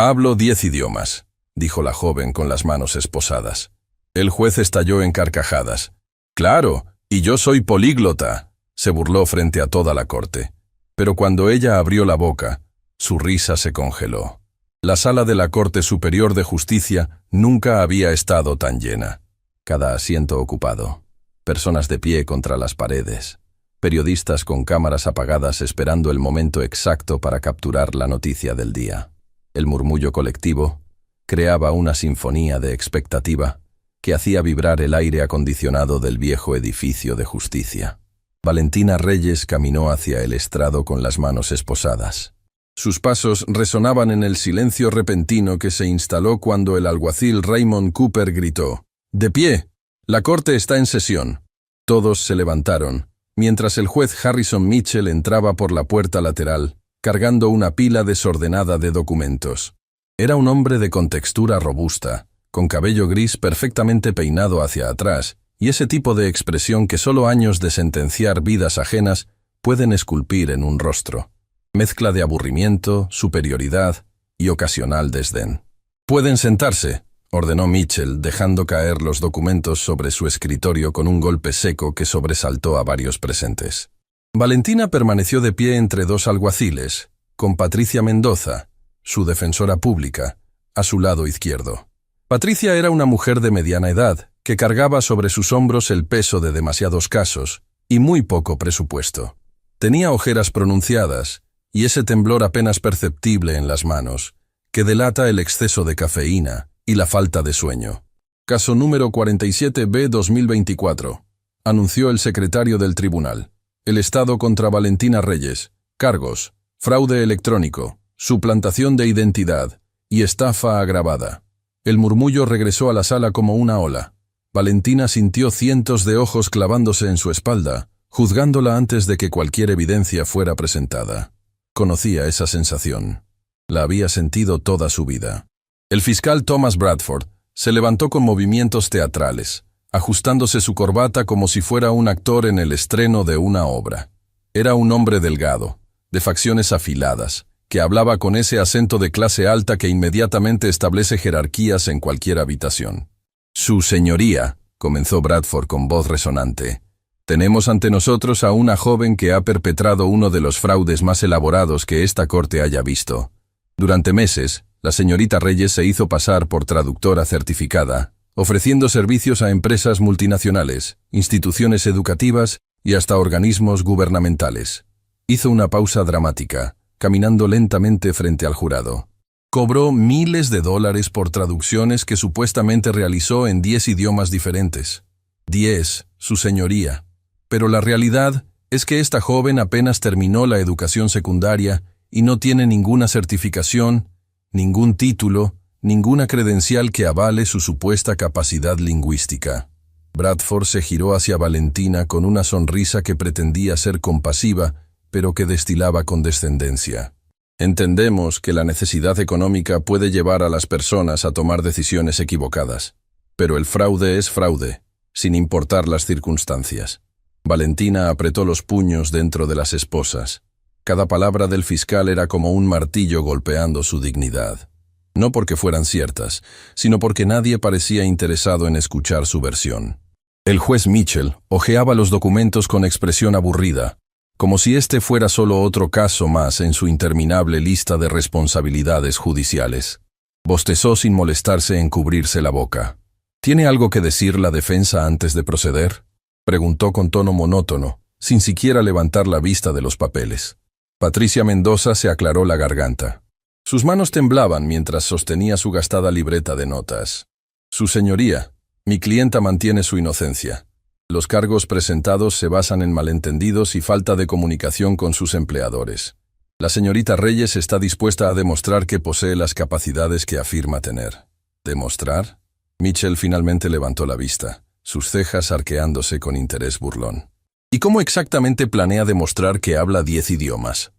Hablo 10 idiomas, dijo la joven con las manos esposadas. El juez estalló en carcajadas. Claro, y yo soy políglota, se burló frente a toda la corte. Pero cuando ella abrió la boca, su risa se congeló. La sala de la Corte Superior de Justicia nunca había estado tan llena. Cada asiento ocupado. Personas de pie contra las paredes. Periodistas con cámaras apagadas esperando el momento exacto para capturar la noticia del día. El murmullo colectivo creaba una sinfonía de expectativa que hacía vibrar el aire acondicionado del viejo edificio de justicia. Valentina Reyes caminó hacia el estrado con las manos esposadas. Sus pasos resonaban en el silencio repentino que se instaló cuando el alguacil Raymond Cooper gritó: «¡De pie! La corte está en sesión». Todos se levantaron, mientras el juez Harrison Mitchell entraba por la puerta lateral, cargando una pila desordenada de documentos. Era un hombre de contextura robusta, con cabello gris perfectamente peinado hacia atrás, y ese tipo de expresión que solo años de sentenciar vidas ajenas pueden esculpir en un rostro. Mezcla de aburrimiento, superioridad y ocasional desdén. «Pueden sentarse», ordenó Mitchell, dejando caer los documentos sobre su escritorio con un golpe seco que sobresaltó a varios presentes. Valentina permaneció de pie entre dos alguaciles, con Patricia Mendoza, su defensora pública, a su lado izquierdo. Patricia era una mujer de mediana edad, que cargaba sobre sus hombros el peso de demasiados casos y muy poco presupuesto. Tenía ojeras pronunciadas y ese temblor apenas perceptible en las manos, que delata el exceso de cafeína y la falta de sueño. Caso número 47B-2024, anunció el secretario del tribunal. El Estado contra Valentina Reyes. Cargos: fraude electrónico, suplantación de identidad y estafa agravada. El murmullo regresó a la sala como una ola. Valentina sintió cientos de ojos clavándose en su espalda, juzgándola antes de que cualquier evidencia fuera presentada. Conocía esa sensación. La había sentido toda su vida. El fiscal Thomas Bradford se levantó con movimientos teatrales, ajustándose su corbata como si fuera un actor en el estreno de una obra. Era un hombre delgado, de facciones afiladas, que hablaba con ese acento de clase alta que inmediatamente establece jerarquías en cualquier habitación. «Su señoría», comenzó Bradford con voz resonante, «tenemos ante nosotros a una joven que ha perpetrado uno de los fraudes más elaborados que esta corte haya visto. Durante meses, la señorita Reyes se hizo pasar por traductora certificada, ofreciendo servicios a empresas multinacionales, instituciones educativas y hasta organismos gubernamentales. Hizo una pausa dramática, caminando lentamente frente al jurado. Cobró miles de dólares por traducciones que supuestamente realizó en 10 idiomas diferentes. 10, su señoría. Pero la realidad es que esta joven apenas terminó la educación secundaria y no tiene ninguna certificación, ningún título, ninguna credencial que avale su supuesta capacidad lingüística». Bradford se giró hacia Valentina con una sonrisa que pretendía ser compasiva, pero que destilaba condescendencia. «Entendemos que la necesidad económica puede llevar a las personas a tomar decisiones equivocadas, pero el fraude es fraude, sin importar las circunstancias». Valentina apretó los puños dentro de las esposas. Cada palabra del fiscal era como un martillo golpeando su dignidad. No porque fueran ciertas, sino porque nadie parecía interesado en escuchar su versión. El juez Mitchell hojeaba los documentos con expresión aburrida, como si este fuera solo otro caso más en su interminable lista de responsabilidades judiciales. Bostezó sin molestarse en cubrirse la boca. «¿Tiene algo que decir la defensa antes de proceder?», preguntó con tono monótono, sin siquiera levantar la vista de los papeles. Patricia Mendoza se aclaró la garganta. Sus manos temblaban mientras sostenía su gastada libreta de notas. «Su señoría, mi clienta mantiene su inocencia. Los cargos presentados se basan en malentendidos y falta de comunicación con sus empleadores. La señorita Reyes está dispuesta a demostrar que posee las capacidades que afirma tener». ¿Demostrar? Mitchell finalmente levantó la vista, sus cejas arqueándose con interés burlón. «¿Y cómo exactamente planea demostrar que habla 10 idiomas?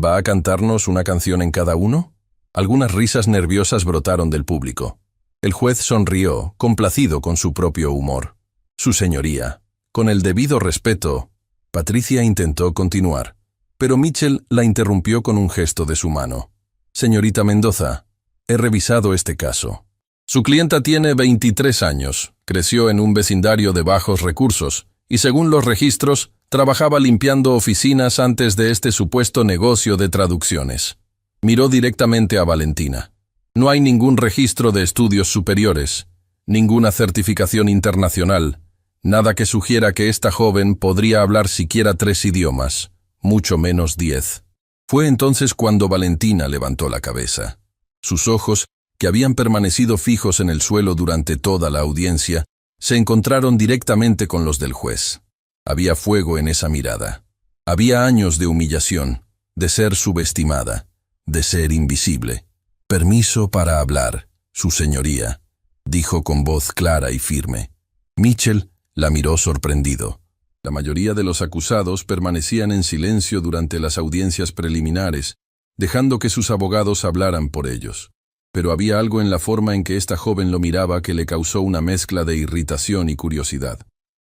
¿Va a cantarnos una canción en cada uno?». Algunas risas nerviosas brotaron del público. El juez sonrió, complacido con su propio humor. «Su señoría, con el debido respeto». Patricia intentó continuar, pero Mitchell la interrumpió con un gesto de su mano. «Señorita Mendoza, He revisado este caso. Su clienta tiene 23 años, creció en un vecindario de bajos recursos y, según los registros, trabajaba limpiando oficinas antes de este supuesto negocio de traducciones. Miró directamente a Valentina. No hay ningún registro de estudios superiores, ninguna certificación internacional, nada que sugiera que esta joven podría hablar siquiera 3 idiomas, mucho menos 10. Fue entonces cuando Valentina levantó la cabeza. Sus ojos, que habían permanecido fijos en el suelo durante toda la audiencia, se encontraron directamente con los del juez. Había fuego en esa mirada. Había años de humillación, de ser subestimada, de ser invisible. «Permiso para hablar, su señoría», dijo con voz clara y firme. Mitchell la miró sorprendido. La mayoría de los acusados permanecían en silencio durante las audiencias preliminares, dejando que sus abogados hablaran por ellos. Pero había algo en la forma en que esta joven lo miraba que le causó una mezcla de irritación y curiosidad.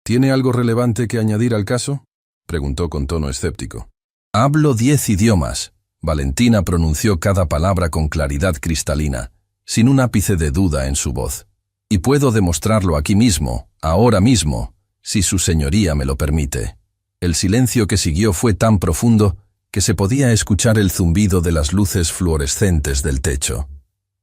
«¿Tiene algo relevante que añadir al caso?», preguntó con tono escéptico. «Hablo 10 idiomas», Valentina pronunció cada palabra con claridad cristalina, sin un ápice de duda en su voz. «Y puedo demostrarlo aquí mismo, ahora mismo, si su señoría me lo permite». El silencio que siguió fue tan profundo que se podía escuchar el zumbido de las luces fluorescentes del techo.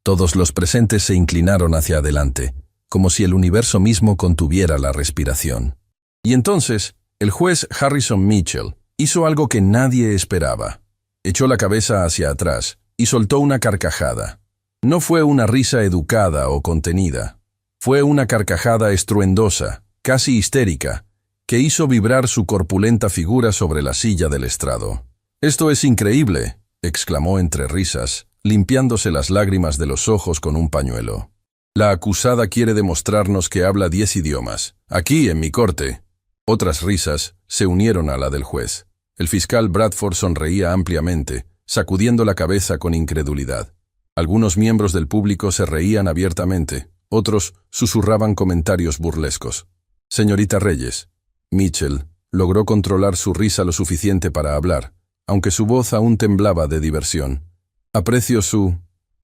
Todos los presentes se inclinaron hacia adelante, como si el universo mismo contuviera la respiración. Y entonces, el juez Harrison Mitchell hizo algo que nadie esperaba. Echó la cabeza hacia atrás y soltó una carcajada. No fue una risa educada o contenida. Fue una carcajada estruendosa, casi histérica, que hizo vibrar su corpulenta figura sobre la silla del estrado. «Esto es increíble», exclamó entre risas, limpiándose las lágrimas de los ojos con un pañuelo. «La acusada quiere demostrarnos que habla 10 idiomas, aquí en mi corte». Otras risas se unieron a la del juez. El fiscal Bradford sonreía ampliamente, sacudiendo la cabeza con incredulidad. Algunos miembros del público se reían abiertamente, otros susurraban comentarios burlescos. «Señorita Reyes». Mitchell logró controlar su risa lo suficiente para hablar, aunque su voz aún temblaba de diversión. «Aprecio su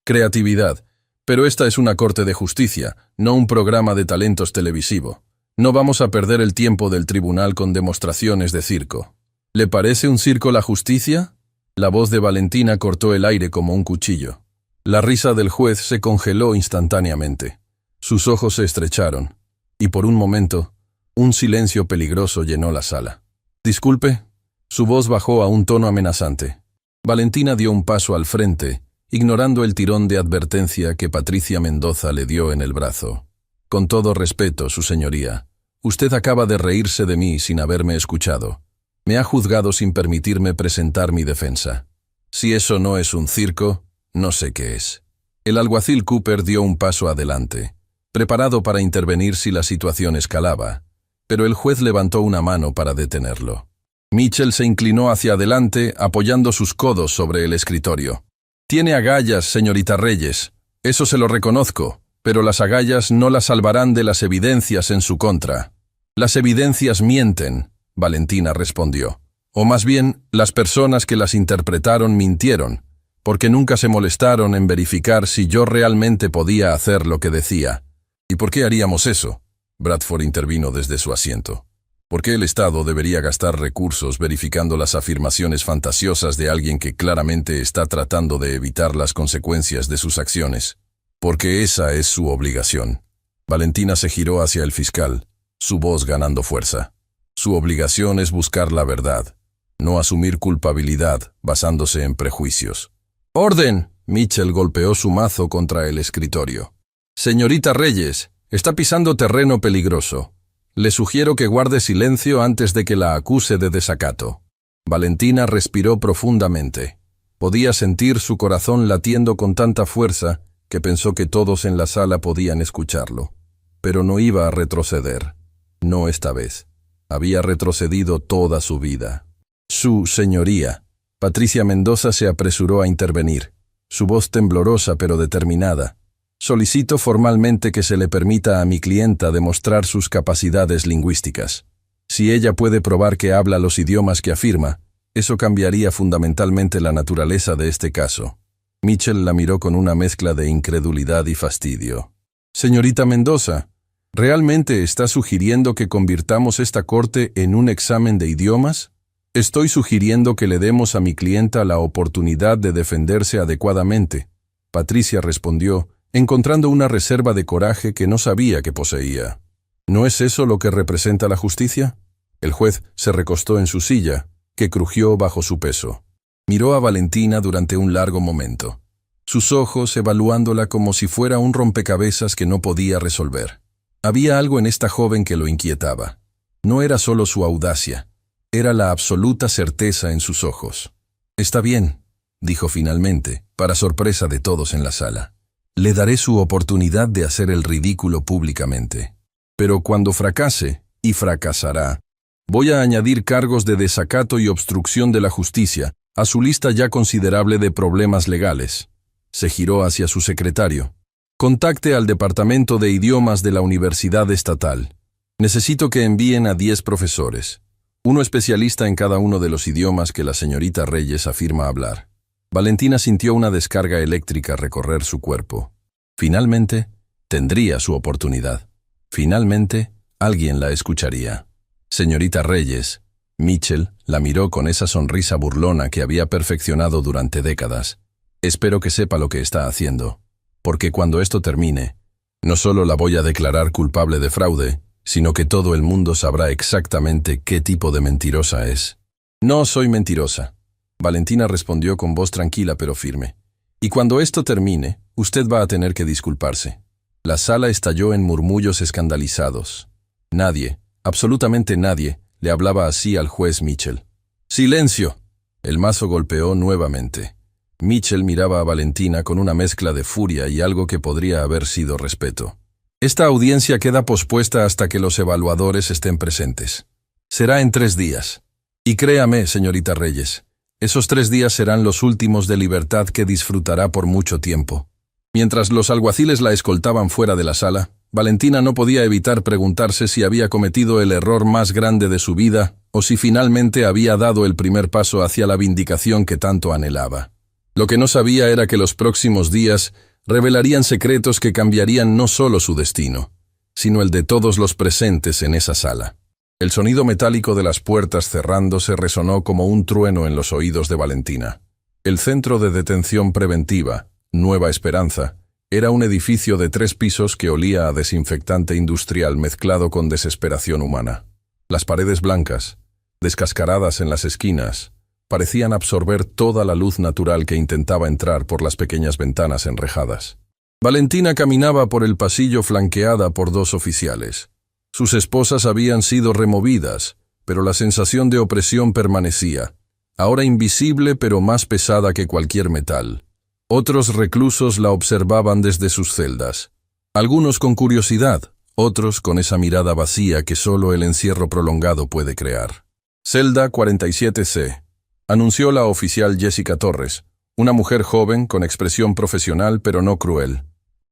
creatividad, pero esta es una corte de justicia, no un programa de talentos televisivo. No vamos a perder el tiempo del tribunal con demostraciones de circo». «¿Le parece un circo la justicia?». La voz de Valentina cortó el aire como un cuchillo. La risa del juez se congeló instantáneamente. Sus ojos se estrecharon, y por un momento, un silencio peligroso llenó la sala. «Disculpe». Su voz bajó a un tono amenazante. Valentina dio un paso al frente, ignorando el tirón de advertencia que Patricia Mendoza le dio en el brazo. «Con todo respeto, su señoría, usted acaba de reírse de mí sin haberme escuchado. Me ha juzgado sin permitirme presentar mi defensa. Si eso no es un circo, no sé qué es». El alguacil Cooper dio un paso adelante, preparado para intervenir si la situación escalaba, pero el juez levantó una mano para detenerlo. Mitchell se inclinó hacia adelante, apoyando sus codos sobre el escritorio. «Tiene agallas, señorita Reyes, eso se lo reconozco, pero las agallas no la salvarán de las evidencias en su contra». «Las evidencias mienten», Valentina respondió. «O más bien, las personas que las interpretaron mintieron, porque nunca se molestaron en verificar si yo realmente podía hacer lo que decía». «¿Y por qué haríamos eso?», Bradford intervino desde su asiento. «¿Por qué el Estado debería gastar recursos verificando las afirmaciones fantasiosas de alguien que claramente está tratando de evitar las consecuencias de sus acciones? Porque esa es su obligación». Valentina se giró hacia el fiscal, su voz ganando fuerza. «Su obligación es buscar la verdad, no asumir culpabilidad basándose en prejuicios». «¡Orden!», Mitchell golpeó su mazo contra el escritorio. «Señorita Reyes, está pisando terreno peligroso. Le sugiero que guarde silencio antes de que la acuse de desacato». Valentina respiró profundamente. Podía sentir su corazón latiendo con tanta fuerza que pensó que todos en la sala podían escucharlo. Pero no iba a retroceder. No esta vez. Había retrocedido toda su vida. «Su señoría». Patricia Mendoza se apresuró a intervenir, su voz temblorosa pero determinada. «Solicito formalmente que se le permita a mi clienta demostrar sus capacidades lingüísticas. Si ella puede probar que habla los idiomas que afirma, eso cambiaría fundamentalmente la naturaleza de este caso». Mitchell la miró con una mezcla de incredulidad y fastidio. Señorita Mendoza, ¿realmente está sugiriendo que convirtamos esta corte en un examen de idiomas? Estoy sugiriendo que le demos a mi clienta la oportunidad de defenderse adecuadamente. Patricia respondió, encontrando una reserva de coraje que no sabía que poseía. ¿No es eso lo que representa la justicia? El juez se recostó en su silla, que crujió bajo su peso. Miró a Valentina durante un largo momento, sus ojos evaluándola como si fuera un rompecabezas que no podía resolver. Había algo en esta joven que lo inquietaba. No era solo su audacia, era la absoluta certeza en sus ojos. «Está bien», dijo finalmente, para sorpresa de todos en la sala. «Le daré su oportunidad de hacer el ridículo públicamente. Pero cuando fracase, y fracasará, voy a añadir cargos de desacato y obstrucción de la justicia a su lista ya considerable de problemas legales». Se giró hacia su secretario. «Contacte al Departamento de Idiomas de la Universidad Estatal. Necesito que envíen a 10 profesores, uno especialista en cada uno de los idiomas que la señorita Reyes afirma hablar». Valentina sintió una descarga eléctrica recorrer su cuerpo. Finalmente, tendría su oportunidad. Finalmente, alguien la escucharía. Señorita Reyes, Mitchell la miró con esa sonrisa burlona que había perfeccionado durante décadas. Espero que sepa lo que está haciendo, porque cuando esto termine, no solo la voy a declarar culpable de fraude, sino que todo el mundo sabrá exactamente qué tipo de mentirosa es. No soy mentirosa, Valentina respondió con voz tranquila pero firme. Y cuando esto termine, usted va a tener que disculparse. La sala estalló en murmullos escandalizados. Nadie, absolutamente nadie, le hablaba así al juez Mitchell. ¡Silencio! El mazo golpeó nuevamente. Mitchell miraba a Valentina con una mezcla de furia y algo que podría haber sido respeto. «Esta audiencia queda pospuesta hasta que los evaluadores estén presentes. Será en 3 días. Y créame, señorita Reyes, esos 3 días serán los últimos de libertad que disfrutará por mucho tiempo». Mientras los alguaciles la escoltaban fuera de la sala, Valentina no podía evitar preguntarse si había cometido el error más grande de su vida o si finalmente había dado el primer paso hacia la vindicación que tanto anhelaba. Lo que no sabía era que los próximos días revelarían secretos que cambiarían no solo su destino, sino el de todos los presentes en esa sala. El sonido metálico de las puertas cerrándose resonó como un trueno en los oídos de Valentina. El centro de detención preventiva, Nueva Esperanza, era un edificio de 3 pisos que olía a desinfectante industrial mezclado con desesperación humana. Las paredes blancas, descascaradas en las esquinas, parecían absorber toda la luz natural que intentaba entrar por las pequeñas ventanas enrejadas. Valentina caminaba por el pasillo flanqueada por 2 oficiales. Sus esposas habían sido removidas, pero la sensación de opresión permanecía, ahora invisible pero más pesada que cualquier metal. Otros reclusos la observaban desde sus celdas, algunos con curiosidad, otros con esa mirada vacía que solo el encierro prolongado puede crear. «Celda 47C», anunció la oficial Jessica Torres, una mujer joven con expresión profesional pero no cruel.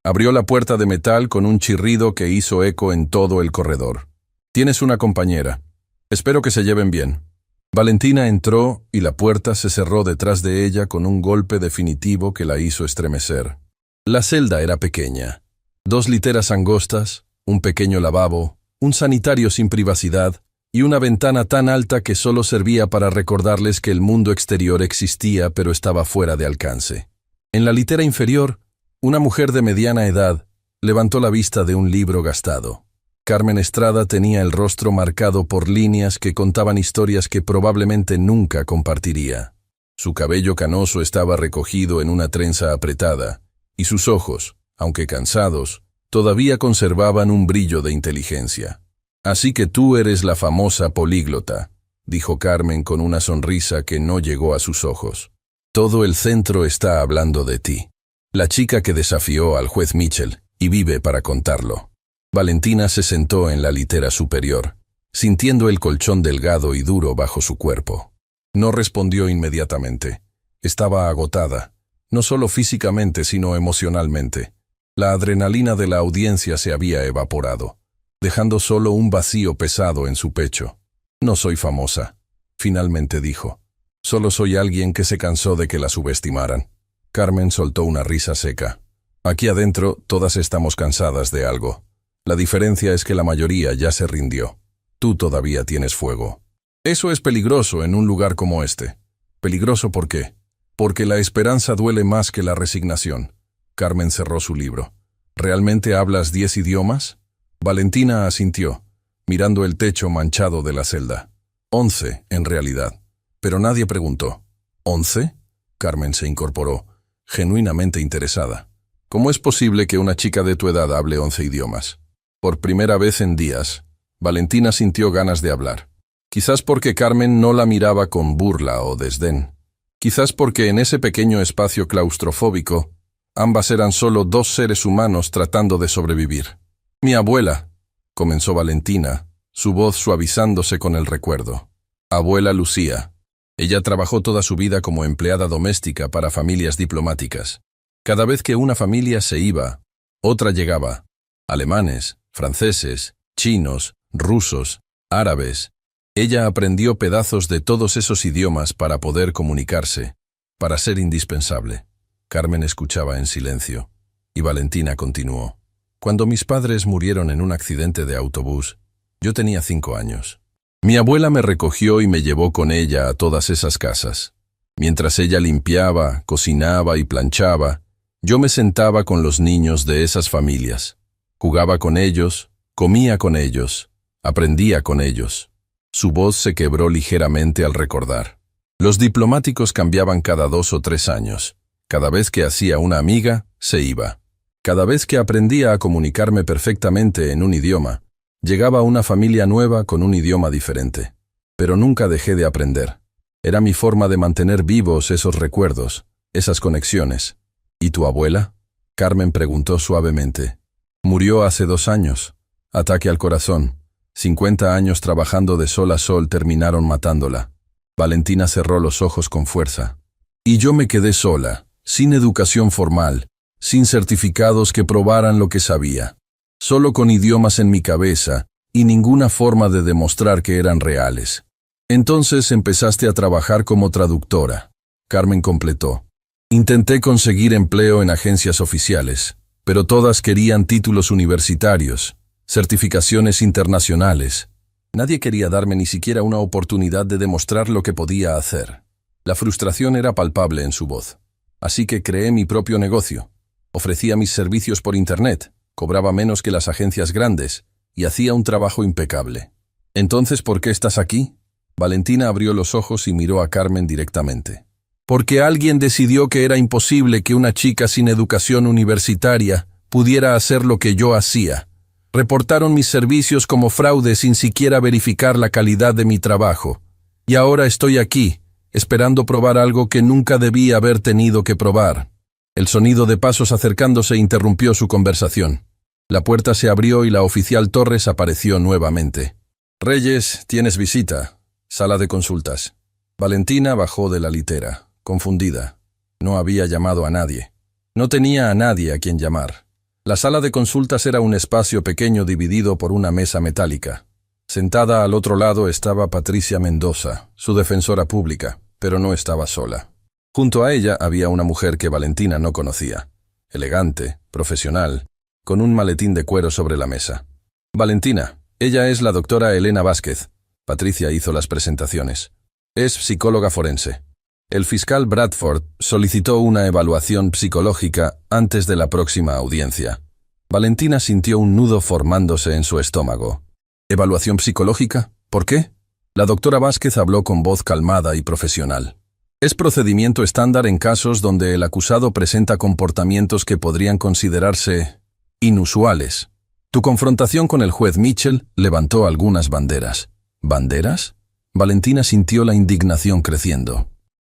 Abrió la puerta de metal con un chirrido que hizo eco en todo el corredor. «Tienes una compañera. Espero que se lleven bien». Valentina entró y la puerta se cerró detrás de ella con un golpe definitivo que la hizo estremecer. La celda era pequeña. 2 literas angostas, un pequeño lavabo, un sanitario sin privacidad y una ventana tan alta que solo servía para recordarles que el mundo exterior existía pero estaba fuera de alcance. En la litera inferior, una mujer de mediana edad levantó la vista de un libro gastado. Carmen Estrada tenía el rostro marcado por líneas que contaban historias que probablemente nunca compartiría. Su cabello canoso estaba recogido en una trenza apretada, y sus ojos, aunque cansados, todavía conservaban un brillo de inteligencia. «Así que tú eres la famosa políglota», dijo Carmen con una sonrisa que no llegó a sus ojos. «Todo el centro está hablando de ti. La chica que desafió al juez Mitchell, y vive para contarlo». Valentina se sentó en la litera superior, sintiendo el colchón delgado y duro bajo su cuerpo. No respondió inmediatamente. Estaba agotada, no solo físicamente sino emocionalmente. La adrenalina de la audiencia se había evaporado, dejando solo un vacío pesado en su pecho. «No soy famosa», finalmente dijo. «Solo soy alguien que se cansó de que la subestimaran». Carmen soltó una risa seca. Aquí adentro todas estamos cansadas de algo. La diferencia es que la mayoría ya se rindió. Tú todavía tienes fuego. Eso es peligroso en un lugar como este. ¿Peligroso por qué? Porque la esperanza duele más que la resignación. Carmen cerró su libro. ¿Realmente hablas 10 idiomas? Valentina asintió, mirando el techo manchado de la celda. 11, en realidad. Pero nadie preguntó. ¿11? Carmen se incorporó, genuinamente interesada. ¿Cómo es posible que una chica de tu edad hable 11 idiomas? Por primera vez en días, Valentina sintió ganas de hablar. Quizás porque Carmen no la miraba con burla o desdén. Quizás porque en ese pequeño espacio claustrofóbico, ambas eran solo dos seres humanos tratando de sobrevivir. Mi abuela, comenzó Valentina, su voz suavizándose con el recuerdo. Abuela Lucía. Ella trabajó toda su vida como empleada doméstica para familias diplomáticas. Cada vez que una familia se iba, otra llegaba. Alemanes, franceses, chinos, rusos, árabes. Ella aprendió pedazos de todos esos idiomas para poder comunicarse, para ser indispensable. Carmen escuchaba en silencio, y Valentina continuó. Cuando mis padres murieron en un accidente de autobús, yo tenía 5 años. Mi abuela me recogió y me llevó con ella a todas esas casas. Mientras ella limpiaba, cocinaba y planchaba, yo me sentaba con los niños de esas familias. Jugaba con ellos, comía con ellos, aprendía con ellos. Su voz se quebró ligeramente al recordar. Los diplomáticos cambiaban cada 2 o 3 años. Cada vez que hacía una amiga, se iba. Cada vez que aprendía a comunicarme perfectamente en un idioma, llegaba una familia nueva con un idioma diferente. Pero nunca dejé de aprender. Era mi forma de mantener vivos esos recuerdos, esas conexiones. ¿Y tu abuela? Carmen preguntó suavemente. Murió hace 2 años. Ataque al corazón. 50 años trabajando de sol a sol terminaron matándola. Valentina cerró los ojos con fuerza. Y yo me quedé sola, sin educación formal, sin certificados que probaran lo que sabía. Solo con idiomas en mi cabeza y ninguna forma de demostrar que eran reales. Entonces empezaste a trabajar como traductora. Carmen completó. Intenté conseguir empleo en agencias oficiales, pero todas querían títulos universitarios, certificaciones internacionales. Nadie quería darme ni siquiera una oportunidad de demostrar lo que podía hacer. La frustración era palpable en su voz. Así que creé mi propio negocio. Ofrecía mis servicios por Internet, cobraba menos que las agencias grandes y hacía un trabajo impecable. ¿Entonces por qué estás aquí? Valentina abrió los ojos y miró a Carmen directamente. Porque alguien decidió que era imposible que una chica sin educación universitaria pudiera hacer lo que yo hacía. Reportaron mis servicios como fraude sin siquiera verificar la calidad de mi trabajo. Y ahora estoy aquí, esperando probar algo que nunca debí haber tenido que probar. El sonido de pasos acercándose interrumpió su conversación. La puerta se abrió y la oficial Torres apareció nuevamente. Reyes, tienes visita. Sala de consultas. Valentina bajó de la litera, confundida. No había llamado a nadie. No tenía a nadie a quien llamar. La sala de consultas era un espacio pequeño dividido por una mesa metálica. Sentada al otro lado estaba Patricia Mendoza, su defensora pública, pero no estaba sola. Junto a ella había una mujer que Valentina no conocía. Elegante, profesional, con un maletín de cuero sobre la mesa. Valentina, ella es la doctora Elena Vázquez. Patricia hizo las presentaciones. Es psicóloga forense. El fiscal Bradford solicitó una evaluación psicológica antes de la próxima audiencia. Valentina sintió un nudo formándose en su estómago. ¿Evaluación psicológica? ¿Por qué? La doctora Vázquez habló con voz calmada y profesional. Es procedimiento estándar en casos donde el acusado presenta comportamientos que podrían considerarse inusuales. Tu confrontación con el juez Mitchell levantó algunas banderas. ¿Banderas? Valentina sintió la indignación creciendo.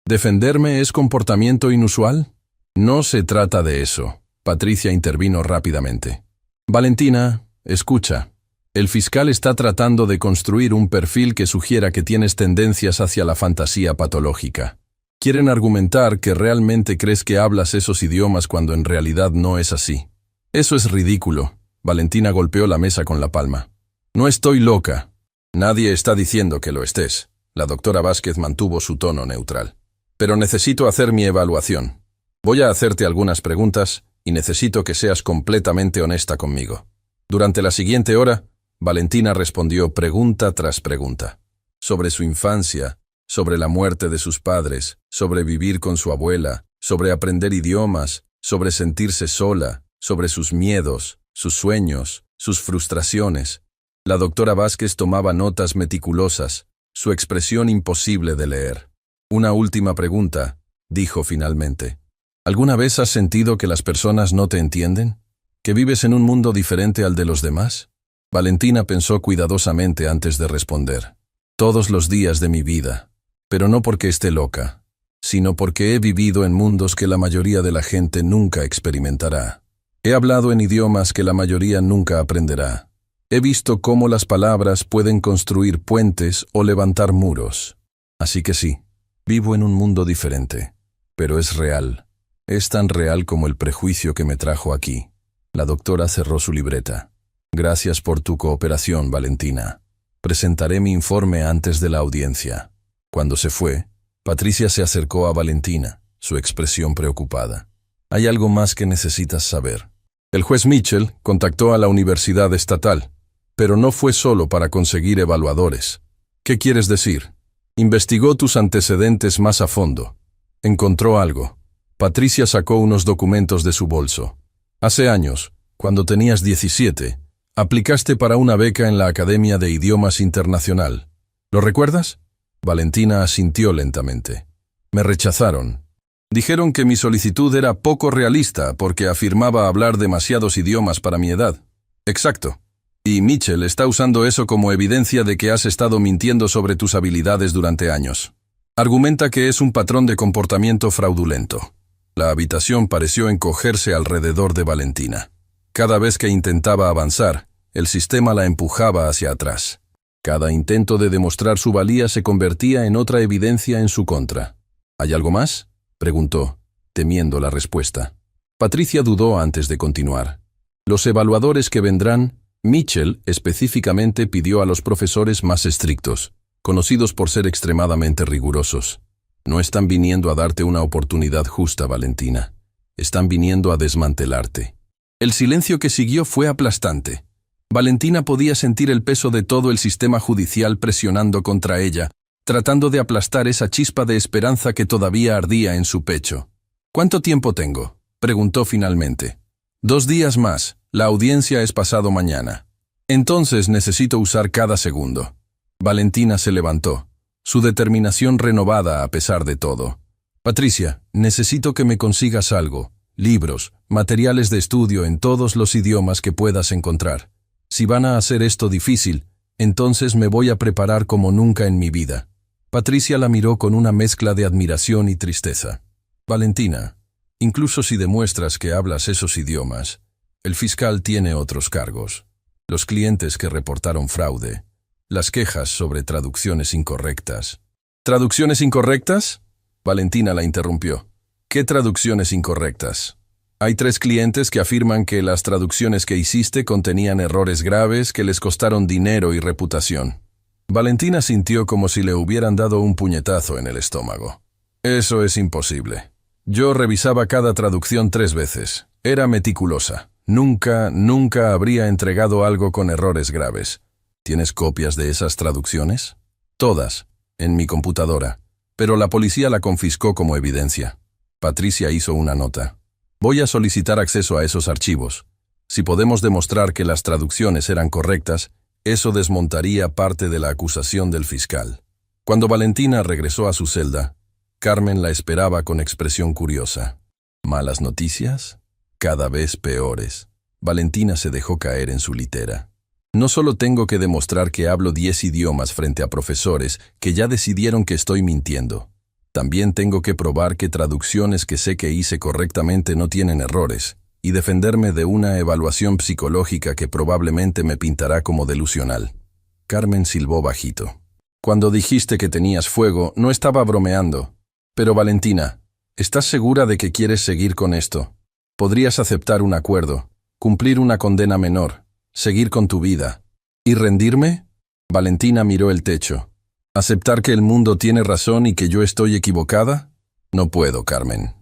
¿Defenderme es comportamiento inusual? No se trata de eso. Patricia intervino rápidamente. Valentina, escucha. El fiscal está tratando de construir un perfil que sugiera que tienes tendencias hacia la fantasía patológica. Quieren argumentar que realmente crees que hablas esos idiomas cuando en realidad no es así. Eso es ridículo. Valentina golpeó la mesa con la palma. No estoy loca. Nadie está diciendo que lo estés. La doctora Vázquez mantuvo su tono neutral. Pero necesito hacer mi evaluación. Voy a hacerte algunas preguntas y necesito que seas completamente honesta conmigo. Durante la siguiente hora, Valentina respondió pregunta tras pregunta. Sobre su infancia, sobre la muerte de sus padres, sobre vivir con su abuela, sobre aprender idiomas, sobre sentirse sola, sobre sus miedos, sus sueños, sus frustraciones. La doctora Vázquez tomaba notas meticulosas, su expresión imposible de leer. Una última pregunta, dijo finalmente. ¿Alguna vez has sentido que las personas no te entienden? ¿Que vives en un mundo diferente al de los demás? Valentina pensó cuidadosamente antes de responder. Todos los días de mi vida, pero no porque esté loca, sino porque he vivido en mundos que la mayoría de la gente nunca experimentará. He hablado en idiomas que la mayoría nunca aprenderá. He visto cómo las palabras pueden construir puentes o levantar muros. Así que sí, vivo en un mundo diferente, pero es real. Es tan real como el prejuicio que me trajo aquí. La doctora cerró su libreta. Gracias por tu cooperación, Valentina. Presentaré mi informe antes de la audiencia. Cuando se fue, Patricia se acercó a Valentina, su expresión preocupada. Hay algo más que necesitas saber. El juez Mitchell contactó a la Universidad Estatal, pero no fue solo para conseguir evaluadores. ¿Qué quieres decir? Investigó tus antecedentes más a fondo. Encontró algo. Patricia sacó unos documentos de su bolso. Hace años, cuando tenías 17, aplicaste para una beca en la Academia de Idiomas Internacional. ¿Lo recuerdas? Valentina asintió lentamente. Me rechazaron. Dijeron que mi solicitud era poco realista porque afirmaba hablar demasiados idiomas para mi edad. Exacto. Y Mitchell está usando eso como evidencia de que has estado mintiendo sobre tus habilidades durante años. Argumenta que es un patrón de comportamiento fraudulento. La habitación pareció encogerse alrededor de Valentina. Cada vez que intentaba avanzar, el sistema la empujaba hacia atrás. Cada intento de demostrar su valía se convertía en otra evidencia en su contra. ¿Hay algo más?, preguntó, temiendo la respuesta. Patricia dudó antes de continuar. Los evaluadores que vendrán, Mitchell específicamente pidió a los profesores más estrictos, conocidos por ser extremadamente rigurosos. No están viniendo a darte una oportunidad justa, Valentina. Están viniendo a desmantelarte. El silencio que siguió fue aplastante. Valentina podía sentir el peso de todo el sistema judicial presionando contra ella, tratando de aplastar esa chispa de esperanza que todavía ardía en su pecho. ¿Cuánto tiempo tengo?, preguntó finalmente. 2 días más. La audiencia es pasado mañana. Entonces necesito usar cada segundo. Valentina se levantó, su determinación renovada a pesar de todo. Patricia, necesito que me consigas algo, libros, materiales de estudio en todos los idiomas que puedas encontrar. Si van a hacer esto difícil, entonces me voy a preparar como nunca en mi vida. Patricia la miró con una mezcla de admiración y tristeza. Valentina, incluso si demuestras que hablas esos idiomas, el fiscal tiene otros cargos. Los clientes que reportaron fraude, las quejas sobre traducciones incorrectas. ¿Traducciones incorrectas?, Valentina la interrumpió. ¿Qué traducciones incorrectas? Hay 3 clientes que afirman que las traducciones que hiciste contenían errores graves que les costaron dinero y reputación. Valentina sintió como si le hubieran dado un puñetazo en el estómago. Eso es imposible. Yo revisaba cada traducción 3 veces. Era meticulosa. Nunca habría entregado algo con errores graves. ¿Tienes copias de esas traducciones? Todas, en mi computadora, pero la policía la confiscó como evidencia. Patricia hizo una nota. Voy a solicitar acceso a esos archivos. Si podemos demostrar que las traducciones eran correctas, eso desmontaría parte de la acusación del fiscal. Cuando Valentina regresó a su celda, Carmen la esperaba con expresión curiosa. ¿Malas noticias? Cada vez peores. Valentina se dejó caer en su litera. No solo tengo que demostrar que hablo 10 idiomas frente a profesores que ya decidieron que estoy mintiendo. También tengo que probar que traducciones que sé que hice correctamente no tienen errores, y defenderme de una evaluación psicológica que probablemente me pintará como delusional. Carmen silbó bajito. Cuando dijiste que tenías fuego, no estaba bromeando. Pero Valentina, ¿estás segura de que quieres seguir con esto? Podrías aceptar un acuerdo, cumplir una condena menor, seguir con tu vida. ¿Y rendirme? Valentina miró el techo. ¿Aceptar que el mundo tiene razón y que yo estoy equivocada? No puedo, Carmen.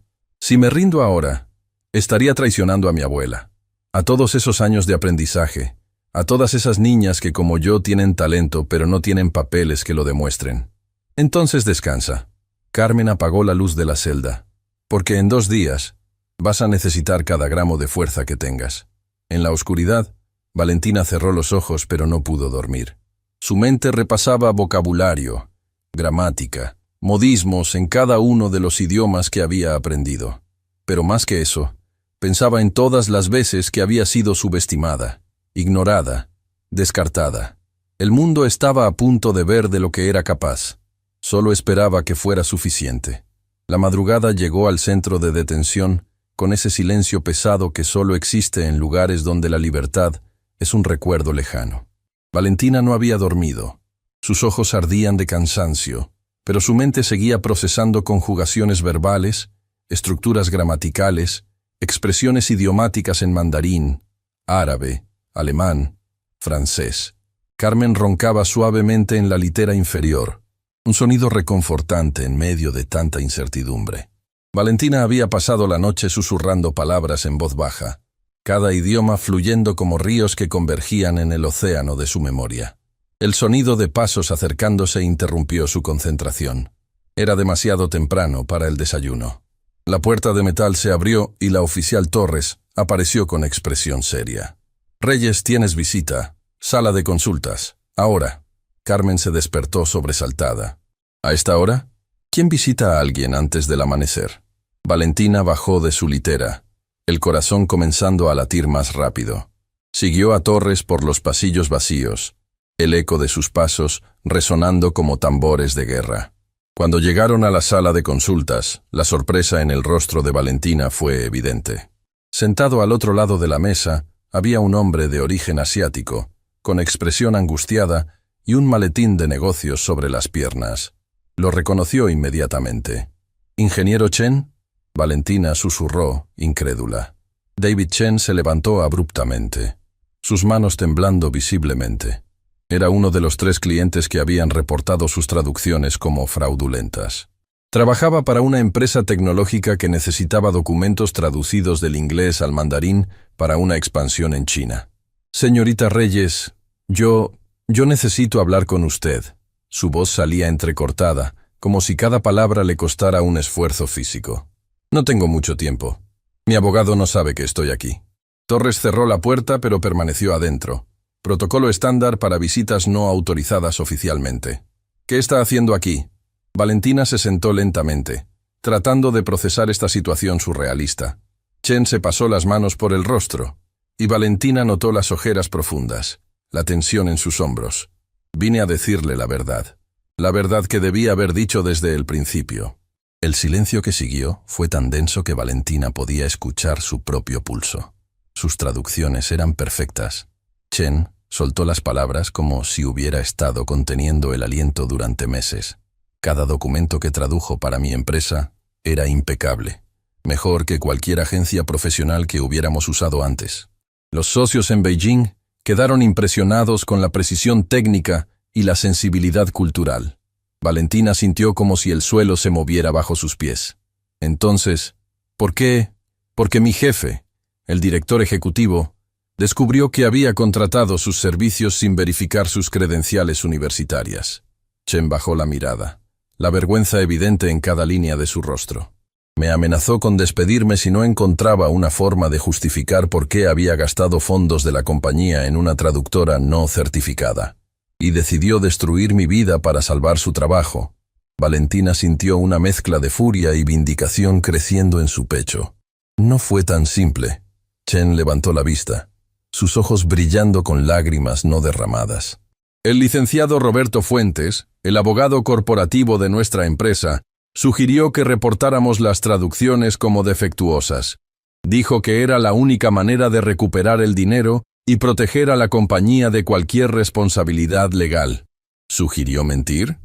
Si me rindo ahora, estaría traicionando a mi abuela, a todos esos años de aprendizaje, a todas esas niñas que como yo tienen talento pero no tienen papeles que lo demuestren. Entonces descansa. Carmen apagó la luz de la celda, porque en 2 días vas a necesitar cada gramo de fuerza que tengas. En la oscuridad, Valentina cerró los ojos pero no pudo dormir. Su mente repasaba vocabulario, gramática, modismos en cada uno de los idiomas que había aprendido. Pero más que eso, pensaba en todas las veces que había sido subestimada, ignorada, descartada. El mundo estaba a punto de ver de lo que era capaz. Solo esperaba que fuera suficiente. La madrugada llegó al centro de detención con ese silencio pesado que solo existe en lugares donde la libertad es un recuerdo lejano. Valentina no había dormido. Sus ojos ardían de cansancio, pero su mente seguía procesando conjugaciones verbales, estructuras gramaticales, expresiones idiomáticas en mandarín, árabe, alemán, francés. Carmen roncaba suavemente en la litera inferior, un sonido reconfortante en medio de tanta incertidumbre. Valentina había pasado la noche susurrando palabras en voz baja, cada idioma fluyendo como ríos que convergían en el océano de su memoria. El sonido de pasos acercándose interrumpió su concentración. Era demasiado temprano para el desayuno. La puerta de metal se abrió y la oficial Torres apareció con expresión seria. «Reyes, tienes visita. Sala de consultas. Ahora». Carmen se despertó sobresaltada. «¿A esta hora? ¿Quién visita a alguien antes del amanecer?» Valentina bajó de su litera, el corazón comenzando a latir más rápido. Siguió a Torres por los pasillos vacíos, el eco de sus pasos resonando como tambores de guerra. Cuando llegaron a la sala de consultas, la sorpresa en el rostro de Valentina fue evidente. Sentado al otro lado de la mesa, había un hombre de origen asiático, con expresión angustiada y un maletín de negocios sobre las piernas. Lo reconoció inmediatamente. «¿Ingeniero Chen?», Valentina susurró, incrédula. David Chen se levantó abruptamente, sus manos temblando visiblemente. Era uno de los 3 clientes que habían reportado sus traducciones como fraudulentas. Trabajaba para una empresa tecnológica que necesitaba documentos traducidos del inglés al mandarín para una expansión en China. «Señorita Reyes, yo necesito hablar con usted». Su voz salía entrecortada, como si cada palabra le costara un esfuerzo físico. «No tengo mucho tiempo. Mi abogado no sabe que estoy aquí». Torres cerró la puerta pero permaneció adentro. Protocolo estándar para visitas no autorizadas oficialmente. «¿Qué está haciendo aquí?» Valentina se sentó lentamente, tratando de procesar esta situación surrealista. Chen se pasó las manos por el rostro, y Valentina notó las ojeras profundas, la tensión en sus hombros. «Vine a decirle la verdad que debía haber dicho desde el principio». El silencio que siguió fue tan denso que Valentina podía escuchar su propio pulso. Sus traducciones eran perfectas. Chen soltó las palabras como si hubiera estado conteniendo el aliento durante meses. Cada documento que tradujo para mi empresa era impecable, mejor que cualquier agencia profesional que hubiéramos usado antes. Los socios en Beijing quedaron impresionados con la precisión técnica y la sensibilidad cultural. Valentina sintió como si el suelo se moviera bajo sus pies. Entonces, ¿por qué? Porque mi jefe, el director ejecutivo, descubrió que había contratado sus servicios sin verificar sus credenciales universitarias. Chen bajó la mirada, la vergüenza evidente en cada línea de su rostro. Me amenazó con despedirme si no encontraba una forma de justificar por qué había gastado fondos de la compañía en una traductora no certificada. Y decidió destruir mi vida para salvar su trabajo. Valentina sintió una mezcla de furia y vindicación creciendo en su pecho. No fue tan simple. Chen levantó la vista, sus ojos brillando con lágrimas no derramadas. El licenciado Roberto Fuentes, el abogado corporativo de nuestra empresa, sugirió que reportáramos las traducciones como defectuosas. Dijo que era la única manera de recuperar el dinero y proteger a la compañía de cualquier responsabilidad legal. ¿Sugirió mentir?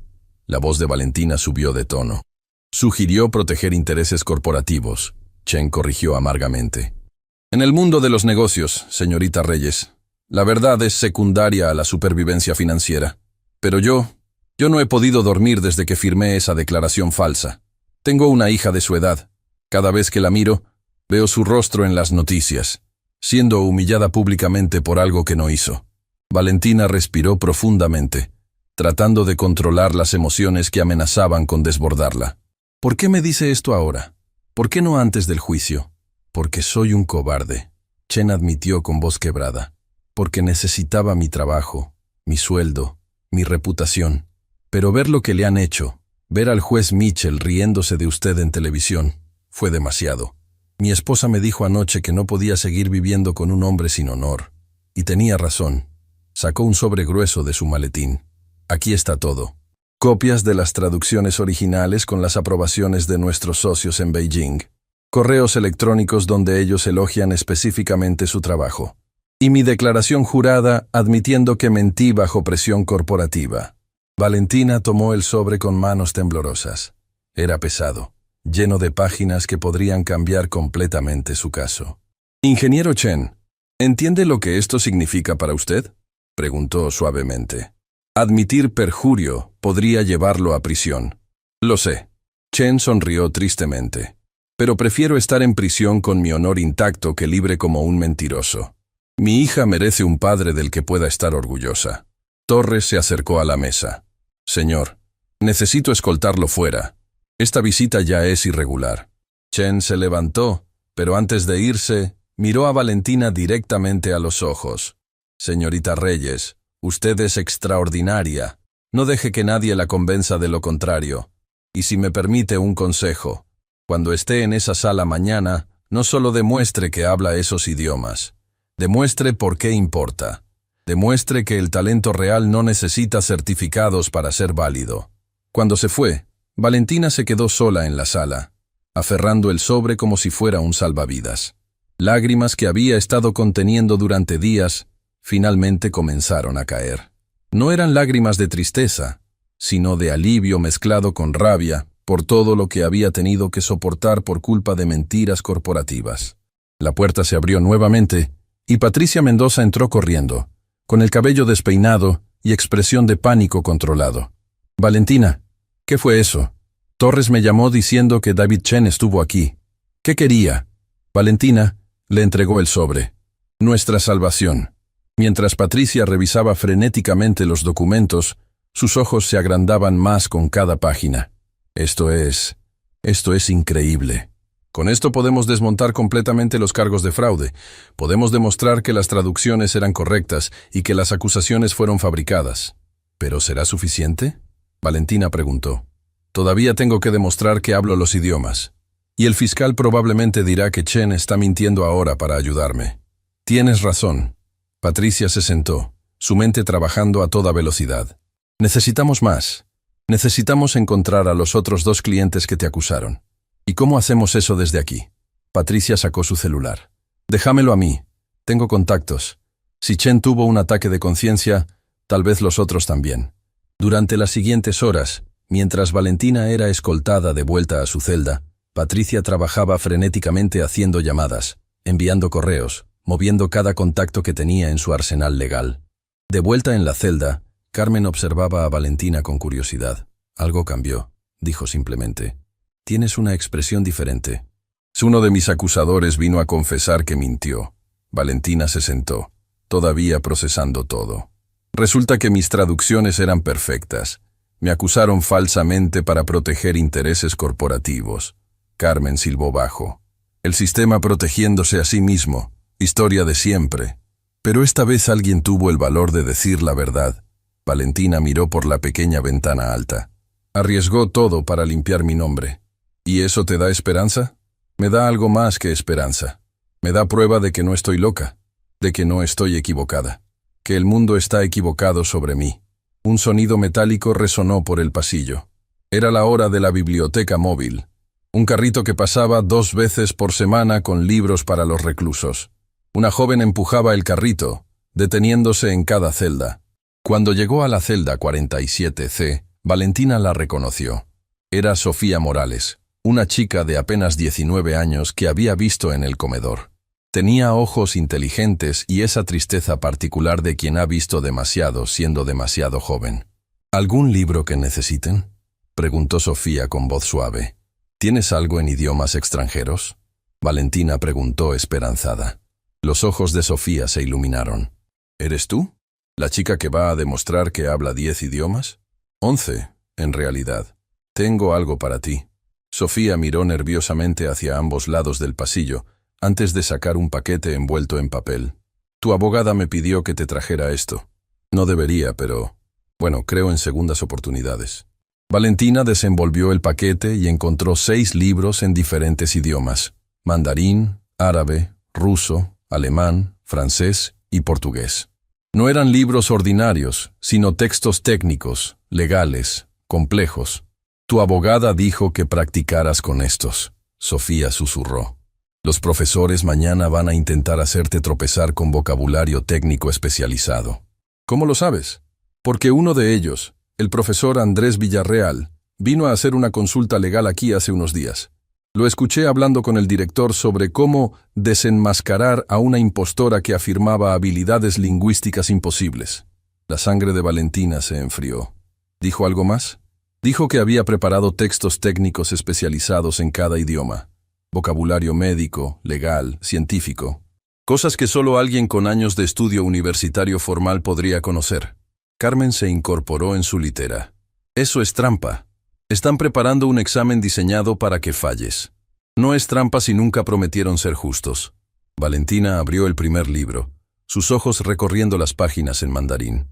La voz de Valentina subió de tono. Sugirió proteger intereses corporativos. Chen corrigió amargamente. En el mundo de los negocios, señorita Reyes, la verdad es secundaria a la supervivencia financiera. Pero yo no he podido dormir desde que firmé esa declaración falsa. Tengo una hija de su edad. Cada vez que la miro, veo su rostro en las noticias, siendo humillada públicamente por algo que no hizo. Valentina respiró profundamente, tratando de controlar las emociones que amenazaban con desbordarla. ¿Por qué me dice esto ahora? ¿Por qué no antes del juicio? Porque soy un cobarde, Chen admitió con voz quebrada. Porque necesitaba mi trabajo, mi sueldo, mi reputación. Pero ver lo que le han hecho, ver al juez Mitchell riéndose de usted en televisión, fue demasiado. Mi esposa me dijo anoche que no podía seguir viviendo con un hombre sin honor. Y tenía razón. Sacó un sobre grueso de su maletín. Aquí está todo. Copias de las traducciones originales con las aprobaciones de nuestros socios en Beijing. Correos electrónicos donde ellos elogian específicamente su trabajo. Y mi declaración jurada admitiendo que mentí bajo presión corporativa. Valentina tomó el sobre con manos temblorosas. Era pesado, lleno de páginas que podrían cambiar completamente su caso. Ingeniero Chen, ¿entiende lo que esto significa para usted?, preguntó suavemente. Admitir perjurio podría llevarlo a prisión. Lo sé. Chen sonrió tristemente. Pero prefiero estar en prisión con mi honor intacto que libre como un mentiroso. Mi hija merece un padre del que pueda estar orgullosa. Torres se acercó a la mesa. Señor, necesito escoltarlo fuera. Esta visita ya es irregular. Chen se levantó, pero antes de irse, miró a Valentina directamente a los ojos. Señorita Reyes, usted es extraordinaria. No deje que nadie la convenza de lo contrario. Y si me permite un consejo, cuando esté en esa sala mañana, no solo demuestre que habla esos idiomas. Demuestre por qué importa. Demuestre que el talento real no necesita certificados para ser válido. Cuando se fue, Valentina se quedó sola en la sala, aferrando el sobre como si fuera un salvavidas. Lágrimas que había estado conteniendo durante días, finalmente comenzaron a caer. No eran lágrimas de tristeza, sino de alivio mezclado con rabia por todo lo que había tenido que soportar por culpa de mentiras corporativas. La puerta se abrió nuevamente y Patricia Mendoza entró corriendo, con el cabello despeinado y expresión de pánico controlado. Valentina, ¿qué fue eso? Torres me llamó diciendo que David Chen estuvo aquí. ¿Qué quería? Valentina le entregó el sobre. Nuestra salvación. Mientras Patricia revisaba frenéticamente los documentos, sus ojos se agrandaban más con cada página. Esto es increíble. Con esto podemos desmontar completamente los cargos de fraude. Podemos demostrar que las traducciones eran correctas y que las acusaciones fueron fabricadas. ¿Pero será suficiente?, Valentina preguntó. Todavía tengo que demostrar que hablo los idiomas. Y el fiscal probablemente dirá que Chen está mintiendo ahora para ayudarme. Tienes razón. Patricia se sentó, su mente trabajando a toda velocidad. Necesitamos más. Necesitamos encontrar a los otros 2 clientes que te acusaron. ¿Y cómo hacemos eso desde aquí? Patricia sacó su celular. Déjamelo a mí. Tengo contactos. Si Chen tuvo un ataque de conciencia, tal vez los otros también. Durante las siguientes horas, mientras Valentina era escoltada de vuelta a su celda, Patricia trabajaba frenéticamente haciendo llamadas, enviando correos, moviendo cada contacto que tenía en su arsenal legal. De vuelta en la celda, Carmen observaba a Valentina con curiosidad. Algo cambió, dijo simplemente. Tienes una expresión diferente. Uno de mis acusadores vino a confesar que mintió. Valentina se sentó, todavía procesando todo. Resulta que mis traducciones eran perfectas. Me acusaron falsamente para proteger intereses corporativos. Carmen silbó bajo. El sistema protegiéndose a sí mismo. Historia de siempre. Pero esta vez alguien tuvo el valor de decir la verdad. Valentina miró por la pequeña ventana alta. Arriesgó todo para limpiar mi nombre. ¿Y eso te da esperanza? Me da algo más que esperanza. Me da prueba de que no estoy loca, de que no estoy equivocada, que el mundo está equivocado sobre mí. Un sonido metálico resonó por el pasillo. Era la hora de la biblioteca móvil. Un carrito que pasaba 2 veces por semana con libros para los reclusos. Una joven empujaba el carrito, deteniéndose en cada celda. Cuando llegó a la celda 47C, Valentina la reconoció. Era Sofía Morales, una chica de apenas 19 años que había visto en el comedor. Tenía ojos inteligentes y esa tristeza particular de quien ha visto demasiado siendo demasiado joven. ¿Algún libro que necesiten?, preguntó Sofía con voz suave. ¿Tienes algo en idiomas extranjeros? Valentina preguntó esperanzada. Los ojos de Sofía se iluminaron. ¿Eres tú? ¿La chica que va a demostrar que habla 10 idiomas? 11, en realidad. Tengo algo para ti. Sofía miró nerviosamente hacia ambos lados del pasillo, antes de sacar un paquete envuelto en papel. Tu abogada me pidió que te trajera esto. No debería, pero... bueno, creo en segundas oportunidades. Valentina desenvolvió el paquete y encontró 6 libros en diferentes idiomas: mandarín, árabe, ruso, alemán, francés y portugués. No eran libros ordinarios, sino textos técnicos, legales, complejos. Tu abogada dijo que practicaras con estos, Sofía susurró. Los profesores mañana van a intentar hacerte tropezar con vocabulario técnico especializado. ¿Cómo lo sabes? Porque uno de ellos, el profesor Andrés Villarreal, vino a hacer una consulta legal aquí hace unos días. Lo escuché hablando con el director sobre cómo desenmascarar a una impostora que afirmaba habilidades lingüísticas imposibles. La sangre de Valentina se enfrió. ¿Dijo algo más? Dijo que había preparado textos técnicos especializados en cada idioma. Vocabulario médico, legal, científico. Cosas que solo alguien con años de estudio universitario formal podría conocer. Carmen se incorporó en su litera. Eso es trampa. Están preparando un examen diseñado para que falles. No es trampa si nunca prometieron ser justos. Valentina abrió el primer libro, sus ojos recorriendo las páginas en mandarín.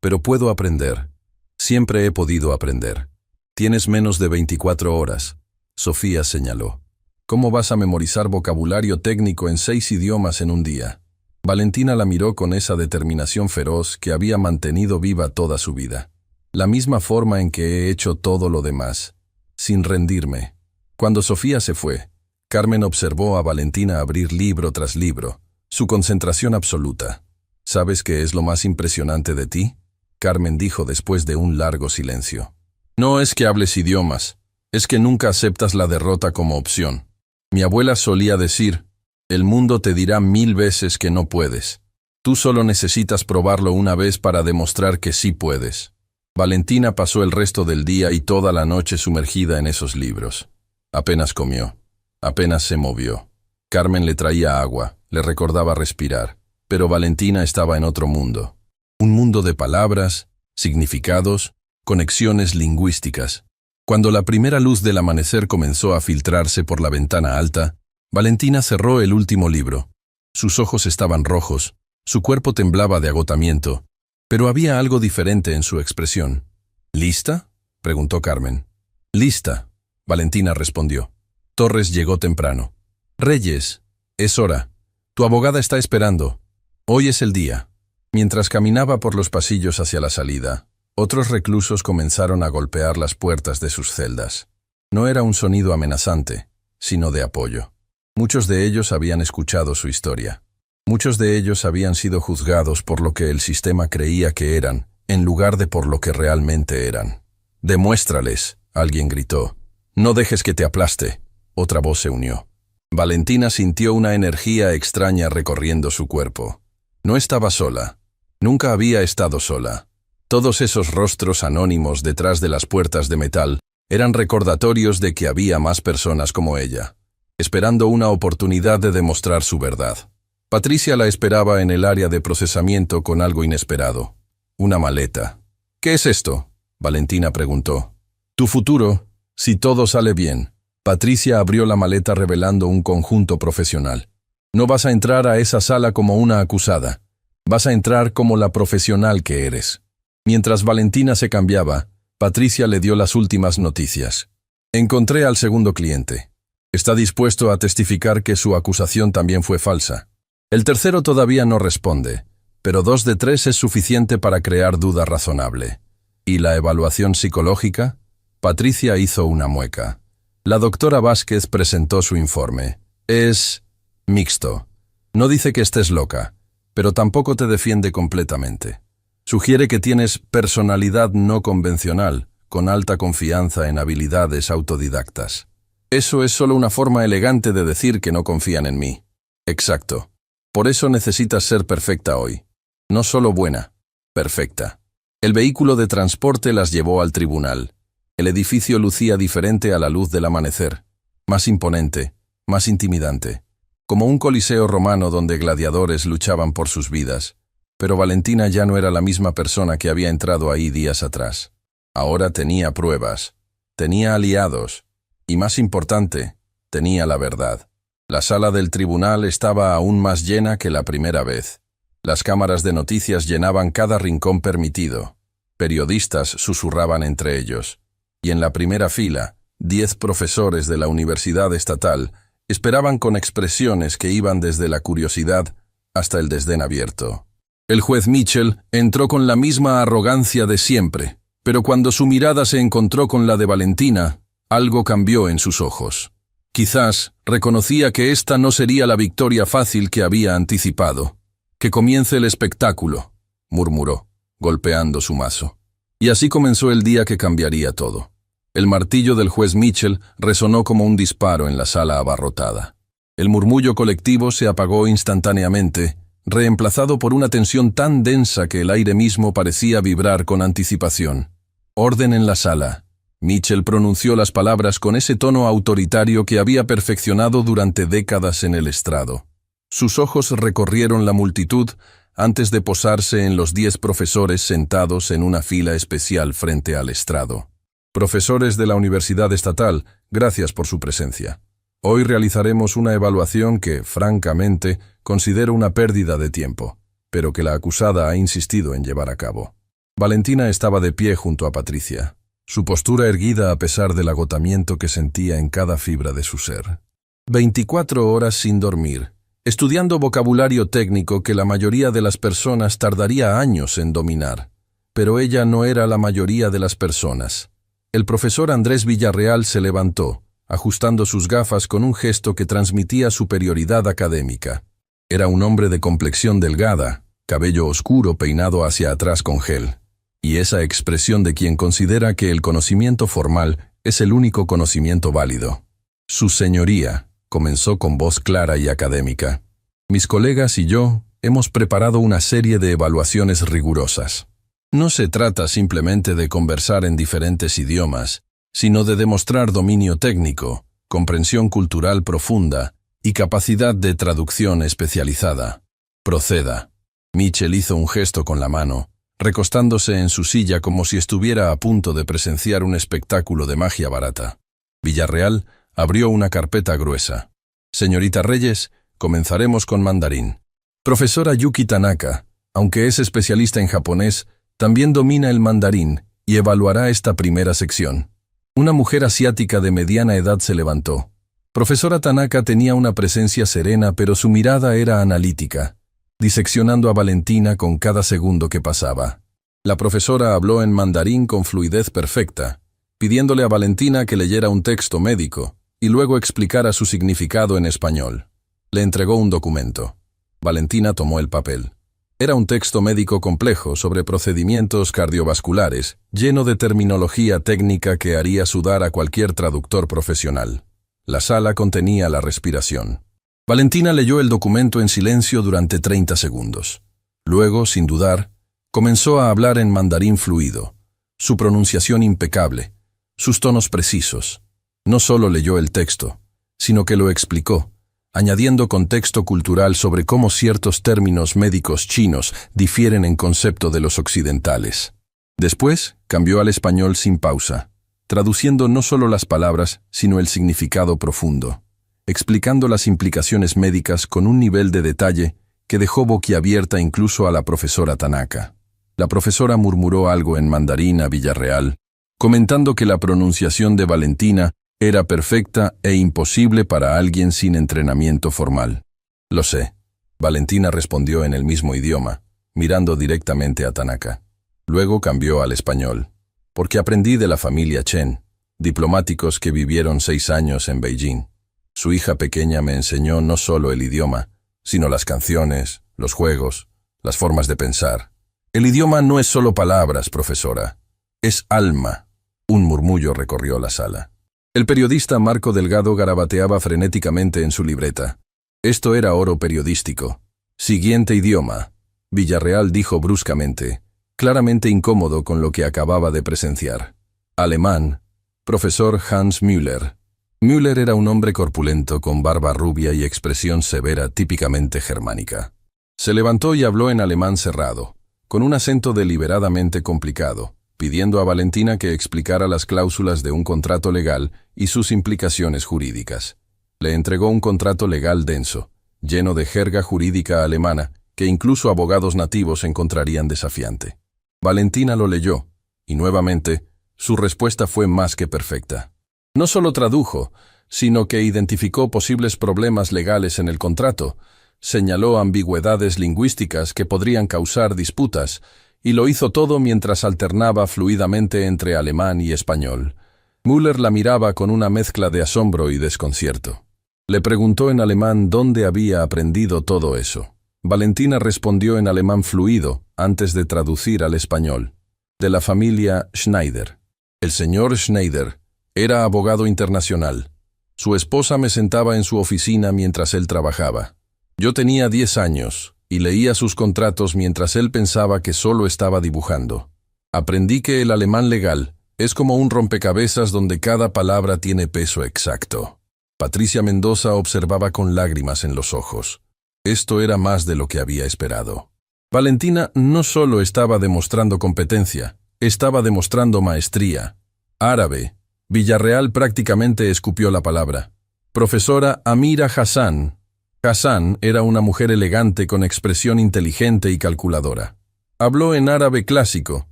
Pero puedo aprender. Siempre he podido aprender. Tienes menos de 24 horas, Sofía señaló. ¿Cómo vas a memorizar vocabulario técnico en 6 idiomas en un día? Valentina la miró con esa determinación feroz que había mantenido viva toda su vida. La misma forma en que he hecho todo lo demás, sin rendirme. Cuando Sofía se fue, Carmen observó a Valentina abrir libro tras libro, su concentración absoluta. ¿Sabes qué es lo más impresionante de ti?, Carmen dijo después de un largo silencio. No es que hables idiomas, es que nunca aceptas la derrota como opción. Mi abuela solía decir, el mundo te dirá 1000 veces que no puedes. Tú solo necesitas probarlo una vez para demostrar que sí puedes. Valentina pasó el resto del día y toda la noche sumergida en esos libros. Apenas comió. Apenas se movió. Carmen le traía agua, le recordaba respirar, pero Valentina estaba en otro mundo. Un mundo de palabras, significados, conexiones lingüísticas. Cuando la primera luz del amanecer comenzó a filtrarse por la ventana alta, Valentina cerró el último libro. Sus ojos estaban rojos, su cuerpo temblaba de agotamiento, pero había algo diferente en su expresión. ¿Lista?, preguntó Carmen. Lista, Valentina respondió. Torres llegó temprano. Reyes, es hora. Tu abogada está esperando. Hoy es el día. Mientras caminaba por los pasillos hacia la salida, otros reclusos comenzaron a golpear las puertas de sus celdas. No era un sonido amenazante, sino de apoyo. Muchos de ellos habían escuchado su historia. Muchos de ellos habían sido juzgados por lo que el sistema creía que eran, en lugar de por lo que realmente eran. «Demuéstrales», alguien gritó. «No dejes que te aplaste», otra voz se unió. Valentina sintió una energía extraña recorriendo su cuerpo. No estaba sola. Nunca había estado sola. Todos esos rostros anónimos detrás de las puertas de metal eran recordatorios de que había más personas como ella, esperando una oportunidad de demostrar su verdad. Patricia la esperaba en el área de procesamiento con algo inesperado. Una maleta. «¿Qué es esto?», Valentina preguntó. «Tu futuro, si todo sale bien». Patricia abrió la maleta revelando un conjunto profesional. «No vas a entrar a esa sala como una acusada. Vas a entrar como la profesional que eres». Mientras Valentina se cambiaba, Patricia le dio las últimas noticias. «Encontré al segundo cliente. Está dispuesto a testificar que su acusación también fue falsa. El tercero todavía no responde, pero 2 de 3 es suficiente para crear duda razonable. ¿Y la evaluación psicológica?». Patricia hizo una mueca. La doctora Vázquez presentó su informe. Es mixto. No dice que estés loca, pero tampoco te defiende completamente. Sugiere que tienes personalidad no convencional, con alta confianza en habilidades autodidactas. Eso es solo una forma elegante de decir que no confían en mí. Exacto. Por eso necesitas ser perfecta hoy. No solo buena, perfecta. El vehículo de transporte las llevó al tribunal. El edificio lucía diferente a la luz del amanecer. más imponente, más intimidante, como un coliseo romano donde gladiadores luchaban por sus vidas. Pero Valentina ya no era la misma persona que había entrado ahí días atrás. Ahora tenía pruebas, tenía aliados, y más importante, tenía la verdad. La sala del tribunal estaba aún más llena que la primera vez. Las cámaras de noticias llenaban cada rincón permitido. Periodistas susurraban entre ellos. Y en la primera fila, 10 profesores de la Universidad Estatal esperaban con expresiones que iban desde la curiosidad hasta el desdén abierto. El juez Mitchell entró con la misma arrogancia de siempre, pero cuando su mirada se encontró con la de Valentina, algo cambió en sus ojos. Quizás reconocía que esta no sería la victoria fácil que había anticipado. «Que comience el espectáculo», murmuró, golpeando su mazo. Y así comenzó el día que cambiaría todo. El martillo del juez Mitchell resonó como un disparo en la sala abarrotada. El murmullo colectivo se apagó instantáneamente, reemplazado por una tensión tan densa que el aire mismo parecía vibrar con anticipación. «Orden en la sala». Mitchell pronunció las palabras con ese tono autoritario que había perfeccionado durante décadas en el estrado. Sus ojos recorrieron la multitud antes de posarse en los 10 profesores sentados en una fila especial frente al estrado. «Profesores de la Universidad Estatal, gracias por su presencia. Hoy realizaremos una evaluación que, francamente, considero una pérdida de tiempo, pero que la acusada ha insistido en llevar a cabo». Valentina estaba de pie junto a Patricia, su postura erguida a pesar del agotamiento que sentía en cada fibra de su ser. 24 horas sin dormir, estudiando vocabulario técnico que la mayoría de las personas tardaría años en dominar. Pero ella no era la mayoría de las personas. El profesor Andrés Villarreal se levantó, ajustando sus gafas con un gesto que transmitía superioridad académica. Era un hombre de complexión delgada, cabello oscuro peinado hacia atrás con gel, y esa expresión de quien considera que el conocimiento formal es el único conocimiento válido. «Su señoría», comenzó con voz clara y académica, «mis colegas y yo hemos preparado una serie de evaluaciones rigurosas. No se trata simplemente de conversar en diferentes idiomas, sino de demostrar dominio técnico, comprensión cultural profunda y capacidad de traducción especializada. Proceda». Mitchell hizo un gesto con la mano, recostándose en su silla como si estuviera a punto de presenciar un espectáculo de magia barata. Villarreal abrió una carpeta gruesa. «Señorita Reyes, comenzaremos con mandarín. Profesora Yuki Tanaka, aunque es especialista en japonés, también domina el mandarín y evaluará esta primera sección». Una mujer asiática de mediana edad se levantó. Profesora Tanaka tenía una presencia serena, pero su mirada era analítica, diseccionando a Valentina con cada segundo que pasaba. La profesora habló en mandarín con fluidez perfecta, pidiéndole a Valentina que leyera un texto médico y luego explicara su significado en español. Le entregó un documento. Valentina tomó el papel. Era un texto médico complejo sobre procedimientos cardiovasculares, lleno de terminología técnica que haría sudar a cualquier traductor profesional. La sala contenía la respiración. Valentina leyó el documento en silencio durante 30 segundos. Luego, sin dudar, comenzó a hablar en mandarín fluido, su pronunciación impecable, sus tonos precisos. No solo leyó el texto, sino que lo explicó, añadiendo contexto cultural sobre cómo ciertos términos médicos chinos difieren en concepto de los occidentales. Después, cambió al español sin pausa, traduciendo no solo las palabras, sino el significado profundo, explicando las implicaciones médicas con un nivel de detalle que dejó boquiabierta incluso a la profesora Tanaka. La profesora murmuró algo en mandarín a Villarreal, comentando que la pronunciación de Valentina era perfecta e imposible para alguien sin entrenamiento formal. «Lo sé», Valentina respondió en el mismo idioma, mirando directamente a Tanaka. Luego cambió al español. «Porque aprendí de la familia Chen, diplomáticos que vivieron 6 años en Beijing. Su hija pequeña me enseñó no solo el idioma, sino las canciones, los juegos, las formas de pensar. El idioma no es solo palabras, profesora. Es alma». Un murmullo recorrió la sala. El periodista Marco Delgado garabateaba frenéticamente en su libreta. Esto era oro periodístico. «Siguiente idioma», Villarreal dijo bruscamente, claramente incómodo con lo que acababa de presenciar. «Alemán, profesor Hans Müller». Müller era un hombre corpulento con barba rubia y expresión severa típicamente germánica. Se levantó y habló en alemán cerrado, con un acento deliberadamente complicado, pidiendo a Valentina que explicara las cláusulas de un contrato legal y sus implicaciones jurídicas. Le entregó un contrato legal denso, lleno de jerga jurídica alemana, que incluso abogados nativos encontrarían desafiante. Valentina lo leyó, y nuevamente, su respuesta fue más que perfecta. No solo tradujo, sino que identificó posibles problemas legales en el contrato, señaló ambigüedades lingüísticas que podrían causar disputas, y lo hizo todo mientras alternaba fluidamente entre alemán y español. Müller la miraba con una mezcla de asombro y desconcierto. Le preguntó en alemán dónde había aprendido todo eso. Valentina respondió en alemán fluido, antes de traducir al español. De la familia Schneider. El señor Schneider era abogado internacional. Su esposa me sentaba en su oficina mientras él trabajaba. Yo tenía 10 años y leía sus contratos mientras él pensaba que solo estaba dibujando. Aprendí que el alemán legal es como un rompecabezas donde cada palabra tiene peso exacto. Patricia Mendoza observaba con lágrimas en los ojos. Esto era más de lo que había esperado. Valentina no solo estaba demostrando competencia, estaba demostrando maestría. Árabe. Villarreal prácticamente escupió la palabra. Profesora Amira Hassan. Hassan era una mujer elegante con expresión inteligente y calculadora. Habló en árabe clásico,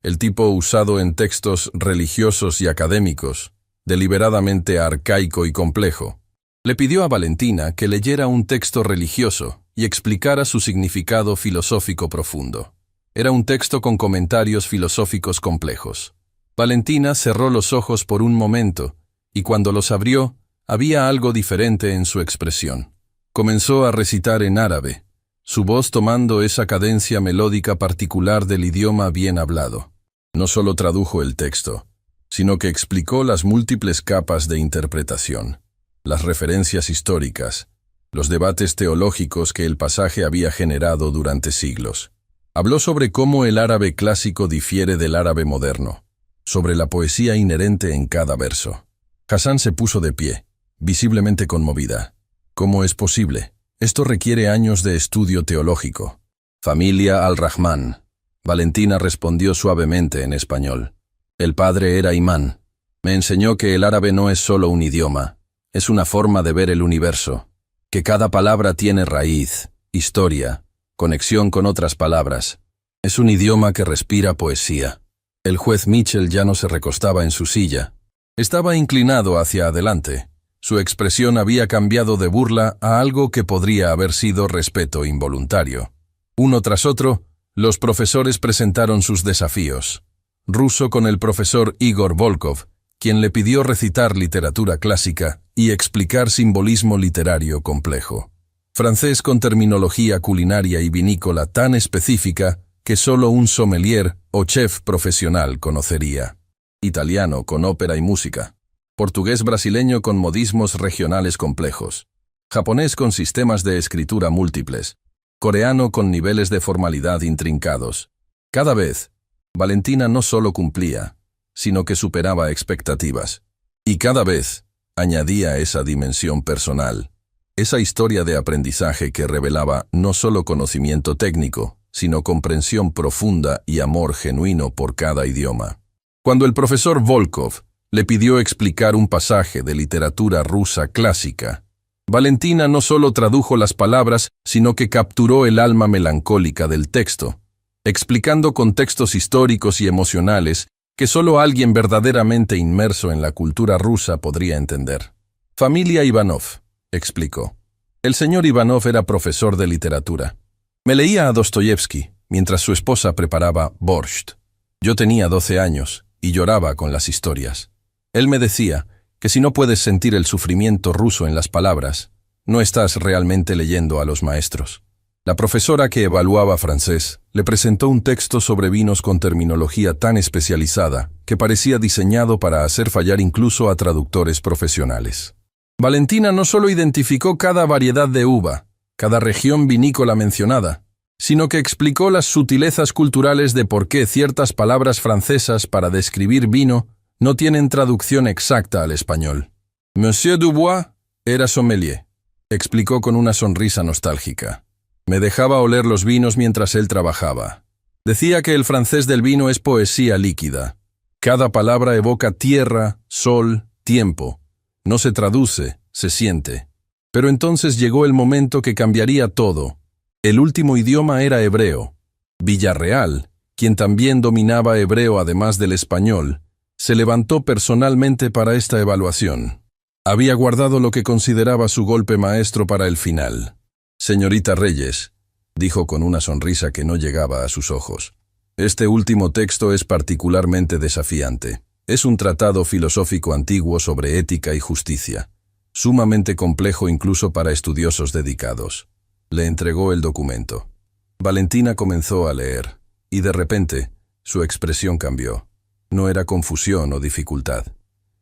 el tipo usado en textos religiosos y académicos, deliberadamente arcaico y complejo. Le pidió a Valentina que leyera un texto religioso y explicara su significado filosófico profundo. Era un texto con comentarios filosóficos complejos. Valentina cerró los ojos por un momento, y cuando los abrió, había algo diferente en su expresión. Comenzó a recitar en árabe, su voz tomando esa cadencia melódica particular del idioma bien hablado. No solo tradujo el texto, sino que explicó las múltiples capas de interpretación, las referencias históricas, los debates teológicos que el pasaje había generado durante siglos. Habló sobre cómo el árabe clásico difiere del árabe moderno, sobre la poesía inherente en cada verso. Hassan se puso de pie, visiblemente conmovida. ¿Cómo es posible? Esto requiere años de estudio teológico. Familia Al-Rahman. Valentina respondió suavemente en español. El padre era imán. Me enseñó que el árabe no es solo un idioma, es una forma de ver el universo, que cada palabra tiene raíz, historia, conexión con otras palabras. Es un idioma que respira poesía. El juez Mitchell ya no se recostaba en su silla. Estaba inclinado hacia adelante. Su expresión había cambiado de burla a algo que podría haber sido respeto involuntario. Uno tras otro, los profesores presentaron sus desafíos. Ruso con el profesor Igor Volkov, quien le pidió recitar literatura clásica y explicar simbolismo literario complejo. Francés con terminología culinaria y vinícola tan específica que solo un sommelier o chef profesional conocería. Italiano con ópera y música. Portugués brasileño con modismos regionales complejos. Japonés con sistemas de escritura múltiples. Coreano con niveles de formalidad intrincados. Cada vez, Valentina no solo cumplía, sino que superaba expectativas. Y cada vez, añadía esa dimensión personal, esa historia de aprendizaje que revelaba no solo conocimiento técnico, sino comprensión profunda y amor genuino por cada idioma. Cuando el profesor Volkov le pidió explicar un pasaje de literatura rusa clásica, Valentina no solo tradujo las palabras, sino que capturó el alma melancólica del texto, explicando contextos históricos y emocionales que solo alguien verdaderamente inmerso en la cultura rusa podría entender. Familia Ivanov, explicó. El señor Ivanov era profesor de literatura. Me leía a Dostoyevsky mientras su esposa preparaba borscht. Yo tenía 12 años y lloraba con las historias. Él me decía que si no puedes sentir el sufrimiento ruso en las palabras, no estás realmente leyendo a los maestros. La profesora que evaluaba francés le presentó un texto sobre vinos con terminología tan especializada que parecía diseñado para hacer fallar incluso a traductores profesionales. Valentina no solo identificó cada variedad de uva, cada región vinícola mencionada, sino que explicó las sutilezas culturales de por qué ciertas palabras francesas para describir vino no tienen traducción exacta al español. Monsieur Dubois era sommelier, explicó con una sonrisa nostálgica. Me dejaba oler los vinos mientras él trabajaba. Decía que el francés del vino es poesía líquida. Cada palabra evoca tierra, sol, tiempo. No se traduce, se siente. Pero entonces llegó el momento que cambiaría todo. El último idioma era hebreo. Villarreal, quien también dominaba hebreo además del español, se levantó personalmente para esta evaluación. Había guardado lo que consideraba su golpe maestro para el final. Señorita Reyes, dijo con una sonrisa que no llegaba a sus ojos. Este último texto es particularmente desafiante. Es un tratado filosófico antiguo sobre ética y justicia, sumamente complejo incluso para estudiosos dedicados. Le entregó el documento. Valentina comenzó a leer, y de repente, su expresión cambió. No era confusión o dificultad,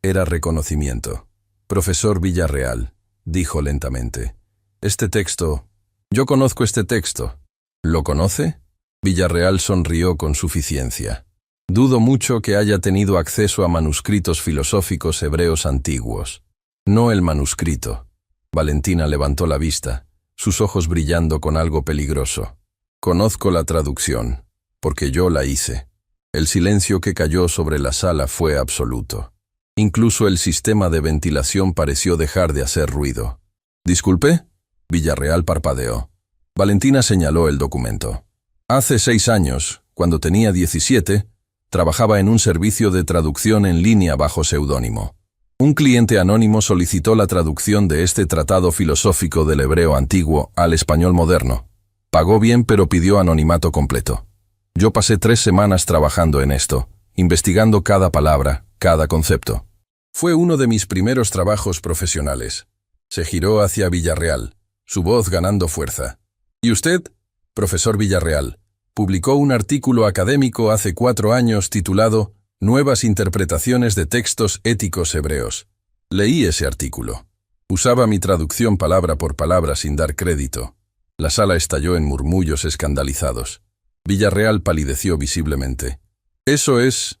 era reconocimiento. Profesor Villarreal, dijo lentamente, yo conozco este texto. ¿Lo conoce? Villarreal sonrió con suficiencia. Dudo mucho que haya tenido acceso a manuscritos filosóficos hebreos antiguos. No el manuscrito. Valentina levantó la vista, sus ojos brillando con algo peligroso. Conozco la traducción, porque yo la hice. El silencio que cayó sobre la sala fue absoluto. Incluso el sistema de ventilación pareció dejar de hacer ruido. ¿Disculpe? Villarreal parpadeó. Valentina señaló el documento. Hace 6 años, cuando tenía 17, trabajaba en un servicio de traducción en línea bajo seudónimo. Un cliente anónimo solicitó la traducción de este tratado filosófico del hebreo antiguo al español moderno. Pagó bien, pero pidió anonimato completo. Yo pasé 3 semanas trabajando en esto, investigando cada palabra, cada concepto. Fue uno de mis primeros trabajos profesionales. Se giró hacia Villarreal, su voz ganando fuerza. ¿Y usted, profesor Villarreal, publicó un artículo académico hace 4 años titulado Nuevas interpretaciones de textos éticos hebreos? Leí ese artículo. Usaba mi traducción palabra por palabra sin dar crédito. La sala estalló en murmullos escandalizados. Villarreal palideció visiblemente. Eso es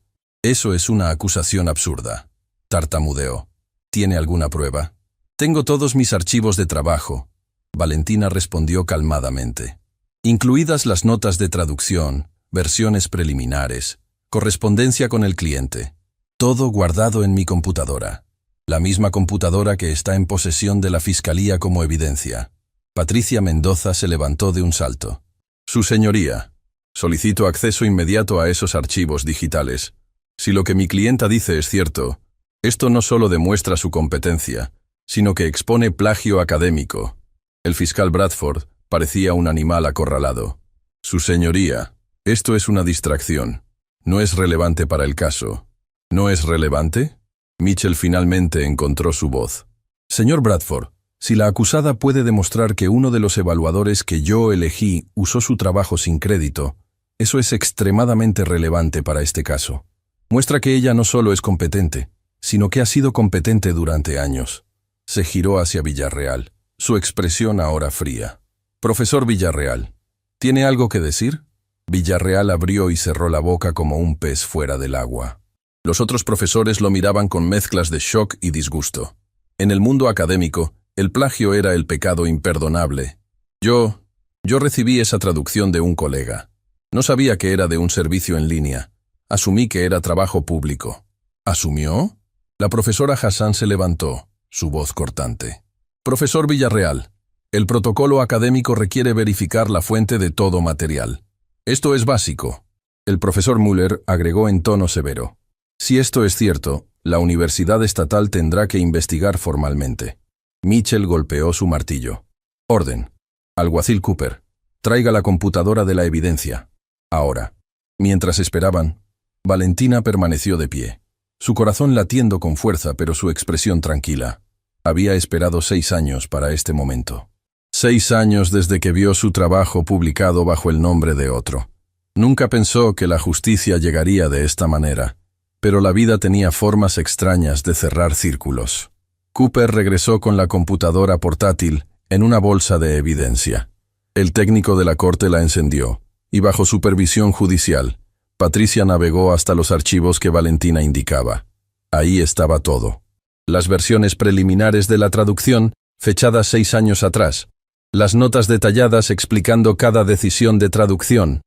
una acusación absurda. Tartamudeó. ¿Tiene alguna prueba? Tengo todos mis archivos de trabajo. Valentina respondió calmadamente. Incluidas las notas de traducción, versiones preliminares, correspondencia con el cliente. Todo guardado en mi computadora. La misma computadora que está en posesión de la Fiscalía como evidencia. Patricia Mendoza se levantó de un salto. Su señoría, solicito acceso inmediato a esos archivos digitales. Si lo que mi clienta dice es cierto, esto no solo demuestra su competencia, sino que expone plagio académico. El fiscal Bradford parecía un animal acorralado. Su señoría, esto es una distracción. No es relevante para el caso. ¿No es relevante? Mitchell finalmente encontró su voz. Señor Bradford, si la acusada puede demostrar que uno de los evaluadores que yo elegí usó su trabajo sin crédito, eso es extremadamente relevante para este caso. Muestra que ella no solo es competente, sino que ha sido competente durante años. Se giró hacia Villarreal, su expresión ahora fría. Profesor Villarreal, ¿tiene algo que decir? Villarreal abrió y cerró la boca como un pez fuera del agua. Los otros profesores lo miraban con mezclas de shock y disgusto. En el mundo académico, el plagio era el pecado imperdonable. Yo recibí esa traducción de un colega. No sabía que era de un servicio en línea. Asumí que era trabajo público. ¿Asumió? La profesora Hassan se levantó, su voz cortante. Profesor Villarreal, el protocolo académico requiere verificar la fuente de todo material. Esto es básico. El profesor Müller agregó en tono severo. Si esto es cierto, la Universidad Estatal tendrá que investigar formalmente. Mitchell golpeó su martillo. Orden. Alguacil Cooper, traiga la computadora de la evidencia. Ahora. Mientras esperaban, Valentina permaneció de pie, su corazón latiendo con fuerza pero su expresión tranquila. Había esperado 6 años para este momento. 6 años desde que vio su trabajo publicado bajo el nombre de otro. Nunca pensó que la justicia llegaría de esta manera, pero la vida tenía formas extrañas de cerrar círculos. Cooper regresó con la computadora portátil en una bolsa de evidencia. El técnico de la corte la encendió, y bajo supervisión judicial, Patricia navegó hasta los archivos que Valentina indicaba. Ahí estaba todo. las versiones preliminares de la traducción, fechadas 6 años atrás, las notas detalladas explicando cada decisión de traducción,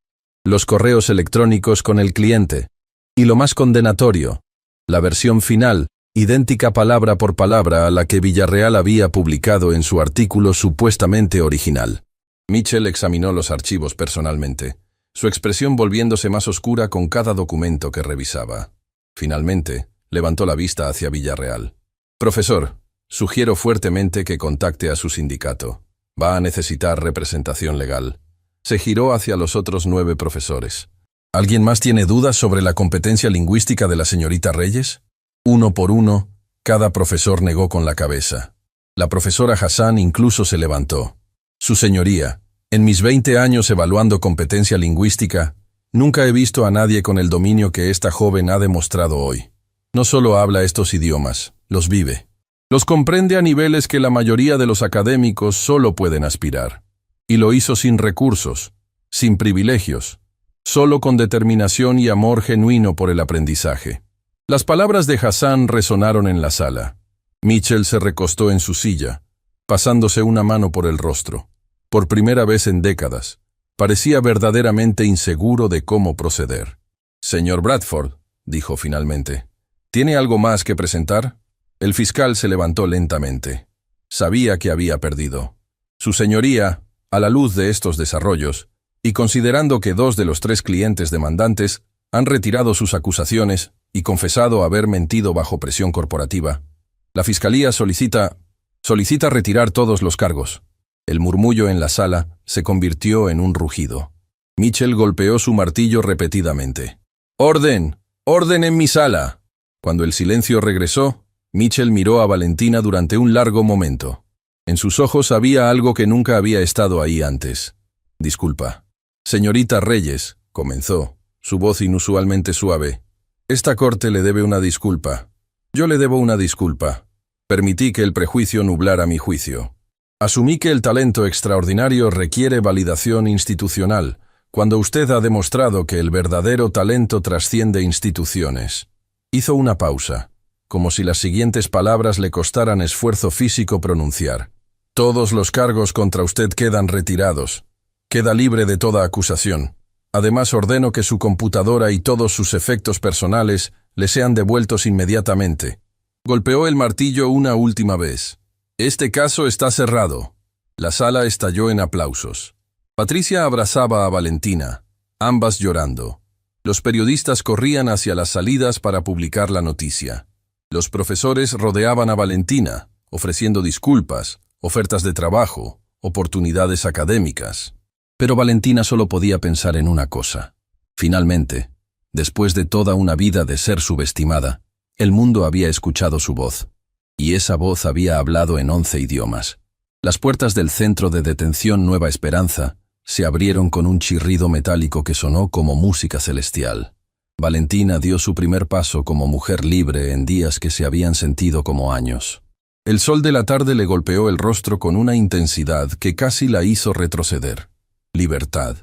los correos electrónicos con el cliente, y lo más condenatorio, la versión final, idéntica palabra por palabra a la que Villarreal había publicado en su artículo supuestamente original. Mitchell examinó los archivos personalmente, su expresión volviéndose más oscura con cada documento que revisaba. Finalmente, levantó la vista hacia Villarreal. «Profesor, sugiero fuertemente que contacte a su sindicato. Va a necesitar representación legal». Se giró hacia los otros 9 profesores. ¿Alguien más tiene dudas sobre la competencia lingüística de la señorita Reyes? Uno por uno, cada profesor negó con la cabeza. La profesora Hassan incluso se levantó. «Su señoría, en mis 20 años evaluando competencia lingüística, nunca he visto a nadie con el dominio que esta joven ha demostrado hoy. No solo habla estos idiomas, los vive. Los comprende a niveles que la mayoría de los académicos solo pueden aspirar. Y lo hizo sin recursos, sin privilegios, solo con determinación y amor genuino por el aprendizaje». Las palabras de Hassan resonaron en la sala. Mitchell se recostó en su silla, pasándose una mano por el rostro. Por primera vez en décadas, parecía verdaderamente inseguro de cómo proceder. «Señor Bradford», dijo finalmente, «¿tiene algo más que presentar?» El fiscal se levantó lentamente. Sabía que había perdido. Su señoría, a la luz de estos desarrollos, y considerando que 2 de los 3 clientes demandantes han retirado sus acusaciones y confesado haber mentido bajo presión corporativa, la Fiscalía solicita retirar todos los cargos. El murmullo en la sala se convirtió en un rugido. Mitchell golpeó su martillo repetidamente. «¡Orden! ¡Orden en mi sala!». Cuando el silencio regresó, Mitchell miró a Valentina durante un largo momento. En sus ojos había algo que nunca había estado ahí antes. «Disculpa. Señorita Reyes», comenzó, su voz inusualmente suave. «Esta corte le debe una disculpa. Yo le debo una disculpa. Permití que el prejuicio nublara mi juicio. Asumí que el talento extraordinario requiere validación institucional, cuando usted ha demostrado que el verdadero talento trasciende instituciones». Hizo una pausa, como si las siguientes palabras le costaran esfuerzo físico pronunciar. «Todos los cargos contra usted quedan retirados. Queda libre de toda acusación. Además ordeno que su computadora y todos sus efectos personales le sean devueltos inmediatamente». Golpeó el martillo una última vez. «Este caso está cerrado». La sala estalló en aplausos. Patricia abrazaba a Valentina, ambas llorando. Los periodistas corrían hacia las salidas para publicar la noticia. Los profesores rodeaban a Valentina, ofreciendo disculpas, ofertas de trabajo, oportunidades académicas. Pero Valentina solo podía pensar en una cosa. Finalmente, después de toda una vida de ser subestimada, el mundo había escuchado su voz. Y esa voz había hablado en 11 idiomas. Las puertas del centro de detención Nueva Esperanza se abrieron con un chirrido metálico que sonó como música celestial. Valentina dio su primer paso como mujer libre en días que se habían sentido como años. El sol de la tarde le golpeó el rostro con una intensidad que casi la hizo retroceder. Libertad,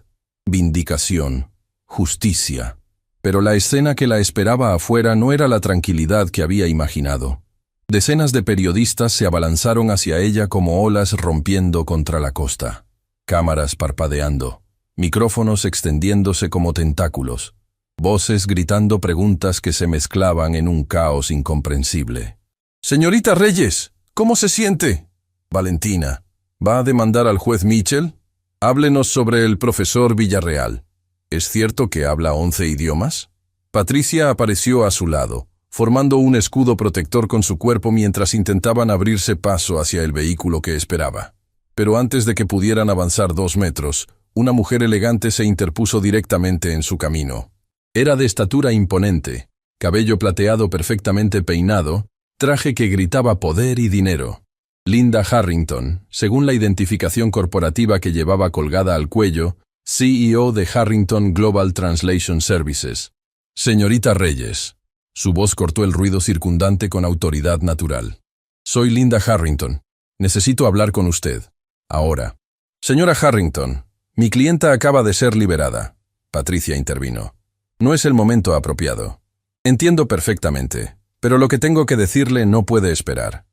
vindicación, justicia. Pero la escena que la esperaba afuera no era la tranquilidad que había imaginado. Decenas de periodistas se abalanzaron hacia ella como olas rompiendo contra la costa. Cámaras parpadeando, micrófonos extendiéndose como tentáculos, voces gritando preguntas que se mezclaban en un caos incomprensible. «Señorita Reyes, ¿cómo se siente?» «Valentina, ¿va a demandar al juez Mitchell? Háblenos sobre el profesor Villarreal. ¿Es cierto que habla 11 idiomas?» Patricia apareció a su lado, formando un escudo protector con su cuerpo mientras intentaban abrirse paso hacia el vehículo que esperaba. Pero antes de que pudieran avanzar 2 metros, una mujer elegante se interpuso directamente en su camino. Era de estatura imponente, cabello plateado perfectamente peinado, traje que gritaba poder y dinero. Linda Harrington, según la identificación corporativa que llevaba colgada al cuello, CEO de Harrington Global Translation Services. «Señorita Reyes». Su voz cortó el ruido circundante con autoridad natural. «Soy Linda Harrington. Necesito hablar con usted. Ahora». «Señora Harrington, mi clienta acaba de ser liberada». Patricia intervino. «No es el momento apropiado». «Entiendo perfectamente. Pero lo que tengo que decirle no puede esperar.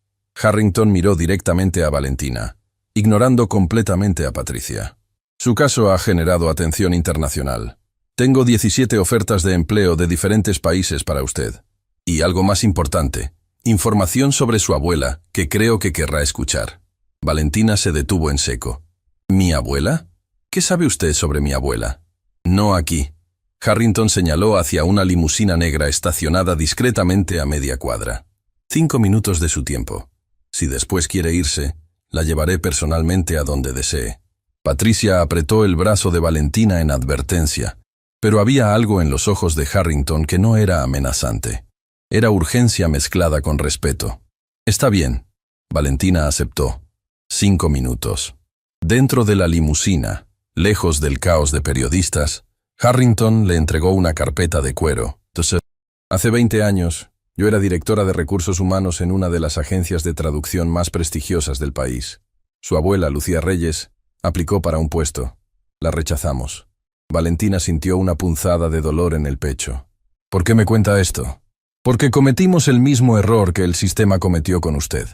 Harrington miró directamente a Valentina, ignorando completamente a Patricia. Su caso ha generado atención internacional. Tengo 17 ofertas de empleo de diferentes países para usted. Y algo más importante, información sobre su abuela que creo que querrá escuchar. Valentina se detuvo en seco. ¿Mi abuela? ¿Qué sabe usted sobre mi abuela? No aquí. Harrington señaló hacia una limusina negra estacionada discretamente a media cuadra. 5 minutos de su tiempo. Si después quiere irse, la llevaré personalmente a donde desee. Patricia apretó el brazo de Valentina en advertencia, pero había algo en los ojos de Harrington que no era amenazante. Era urgencia mezclada con respeto. Está bien. Valentina aceptó. 5 minutos. Dentro de la limusina, lejos del caos de periodistas, Harrington le entregó una carpeta de cuero. Hace 20 años, yo era directora de recursos humanos en una de las agencias de traducción más prestigiosas del país. Su abuela, Lucía Reyes, aplicó para un puesto. La rechazamos. Valentina sintió una punzada de dolor en el pecho. ¿Por qué me cuenta esto? Porque cometimos el mismo error que el sistema cometió con usted.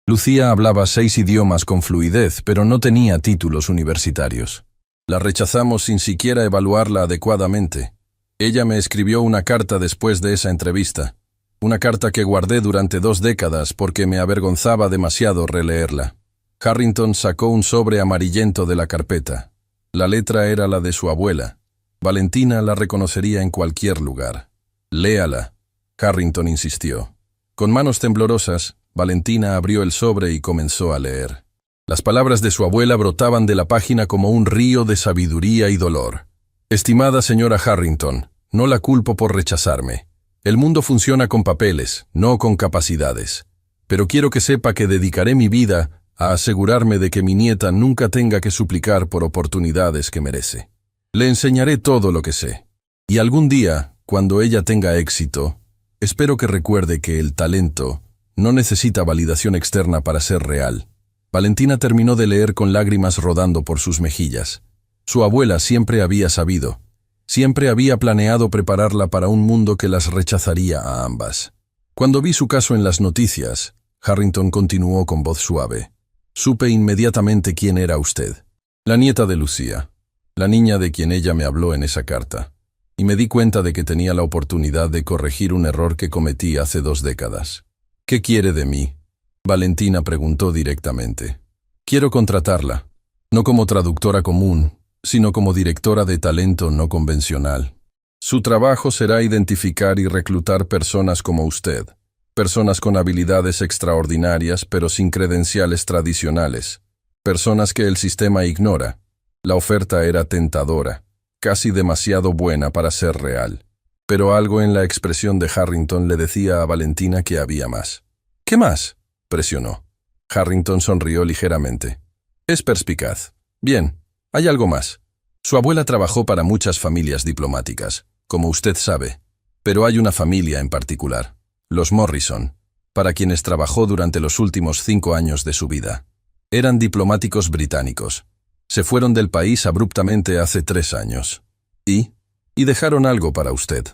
Lucía hablaba 6 idiomas con fluidez, pero no tenía títulos universitarios. La rechazamos sin siquiera evaluarla adecuadamente. Ella me escribió una carta después de esa entrevista. Una carta que guardé durante 2 décadas porque me avergonzaba demasiado releerla. Harrington sacó un sobre amarillento de la carpeta. La letra era la de su abuela. Valentina la reconocería en cualquier lugar. Léala. Harrington insistió. Con manos temblorosas, Valentina abrió el sobre y comenzó a leer. Las palabras de su abuela brotaban de la página como un río de sabiduría y dolor. Estimada señora Harrington, no la culpo por rechazarme. El mundo funciona con papeles, no con capacidades. Pero quiero que sepa que dedicaré mi vida a asegurarme de que mi nieta nunca tenga que suplicar por oportunidades que merece. Le enseñaré todo lo que sé. Y algún día, cuando ella tenga éxito, espero que recuerde que el talento no necesita validación externa para ser real. Valentina terminó de leer con lágrimas rodando por sus mejillas. Su abuela siempre había sabido. Siempre había planeado prepararla para un mundo que las rechazaría a ambas. Cuando vi su caso en las noticias, Harrington continuó con voz suave. Supe inmediatamente quién era usted. La nieta de Lucía. La niña de quien ella me habló en esa carta. Y me di cuenta de que tenía la oportunidad de corregir un error que cometí hace 2 décadas. ¿Qué quiere de mí? Valentina preguntó directamente. Quiero contratarla, no como traductora común, sino como directora de talento no convencional. Su trabajo será identificar y reclutar personas como usted, personas con habilidades extraordinarias pero sin credenciales tradicionales, personas que el sistema ignora. La oferta era tentadora, casi demasiado buena para ser real, pero algo en la expresión de Harrington le decía a Valentina que había más. ¿Qué más?, presionó. Harrington sonrió ligeramente. Es perspicaz. Bien, hay algo más. Su abuela trabajó para muchas familias diplomáticas, como usted sabe, pero hay una familia en particular, los Morrison, para quienes trabajó durante los últimos 5 años de su vida. Eran diplomáticos británicos. Se fueron del país abruptamente hace 3 años. Y dejaron algo para usted.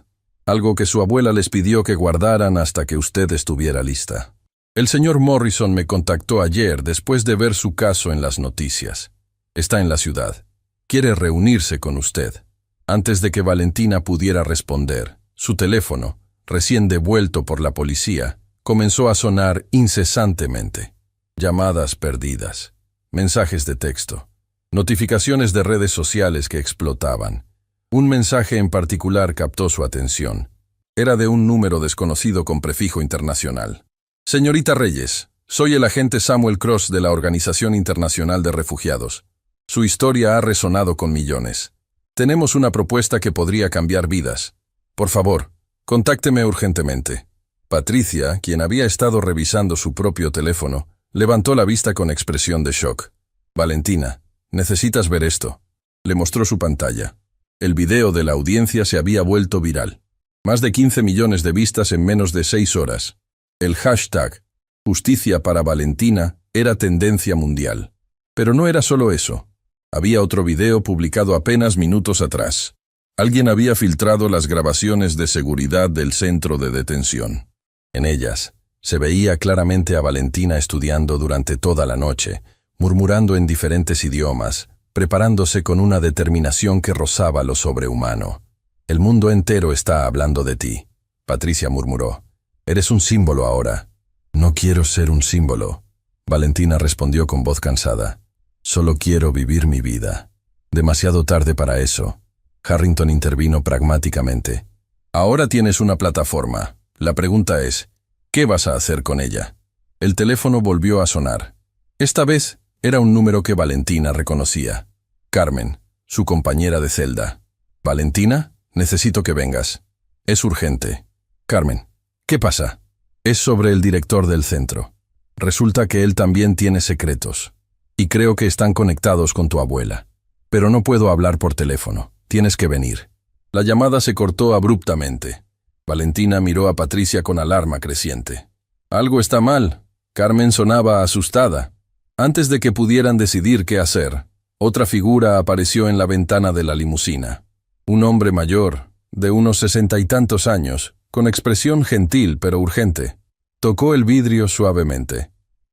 Algo que su abuela les pidió que guardaran hasta que usted estuviera lista. El señor Morrison me contactó ayer después de ver su caso en las noticias. Está en la ciudad. Quiere reunirse con usted. Antes de que Valentina pudiera responder, su teléfono, recién devuelto por la policía, comenzó a sonar incesantemente. Llamadas perdidas, mensajes de texto, notificaciones de redes sociales que explotaban. Un mensaje en particular captó su atención. Era de un número desconocido con prefijo internacional. Señorita Reyes, soy el agente Samuel Cross de la Organización Internacional de Refugiados. Su historia ha resonado con millones. Tenemos una propuesta que podría cambiar vidas. Por favor, contácteme urgentemente. Patricia, quien había estado revisando su propio teléfono, levantó la vista con expresión de shock. Valentina, necesitas ver esto. Le mostró su pantalla. El video de la audiencia se había vuelto viral. Más de 15 millones de vistas en menos de 6 horas. El hashtag Justicia para Valentina era tendencia mundial. Pero no era solo eso. Había otro video publicado apenas minutos atrás. Alguien había filtrado las grabaciones de seguridad del centro de detención. En ellas, se veía claramente a Valentina estudiando durante toda la noche, murmurando en diferentes idiomas, preparándose con una determinación que rozaba lo sobrehumano. «El mundo entero está hablando de ti», Patricia murmuró. «Eres un símbolo ahora». «No quiero ser un símbolo», Valentina respondió con voz cansada. «Solo quiero vivir mi vida». «Demasiado tarde para eso». Harrington intervino pragmáticamente. «Ahora tienes una plataforma. La pregunta es, ¿qué vas a hacer con ella?». El teléfono volvió a sonar. Esta vez era un número que Valentina reconocía. Carmen, su compañera de celda. «Valentina, necesito que vengas. Es urgente». «Carmen, ¿qué pasa?». «Es sobre el director del centro. Resulta que él también tiene secretos. Y creo que están conectados con tu abuela. Pero no puedo hablar por teléfono. Tienes que venir». La llamada se cortó abruptamente. Valentina miró a Patricia con alarma creciente. «Algo está mal». Carmen sonaba asustada. Antes de que pudieran decidir qué hacer, otra figura apareció en la ventana de la limusina. Un hombre mayor, de unos 60 y tantos años, con expresión gentil pero urgente. Tocó el vidrio suavemente.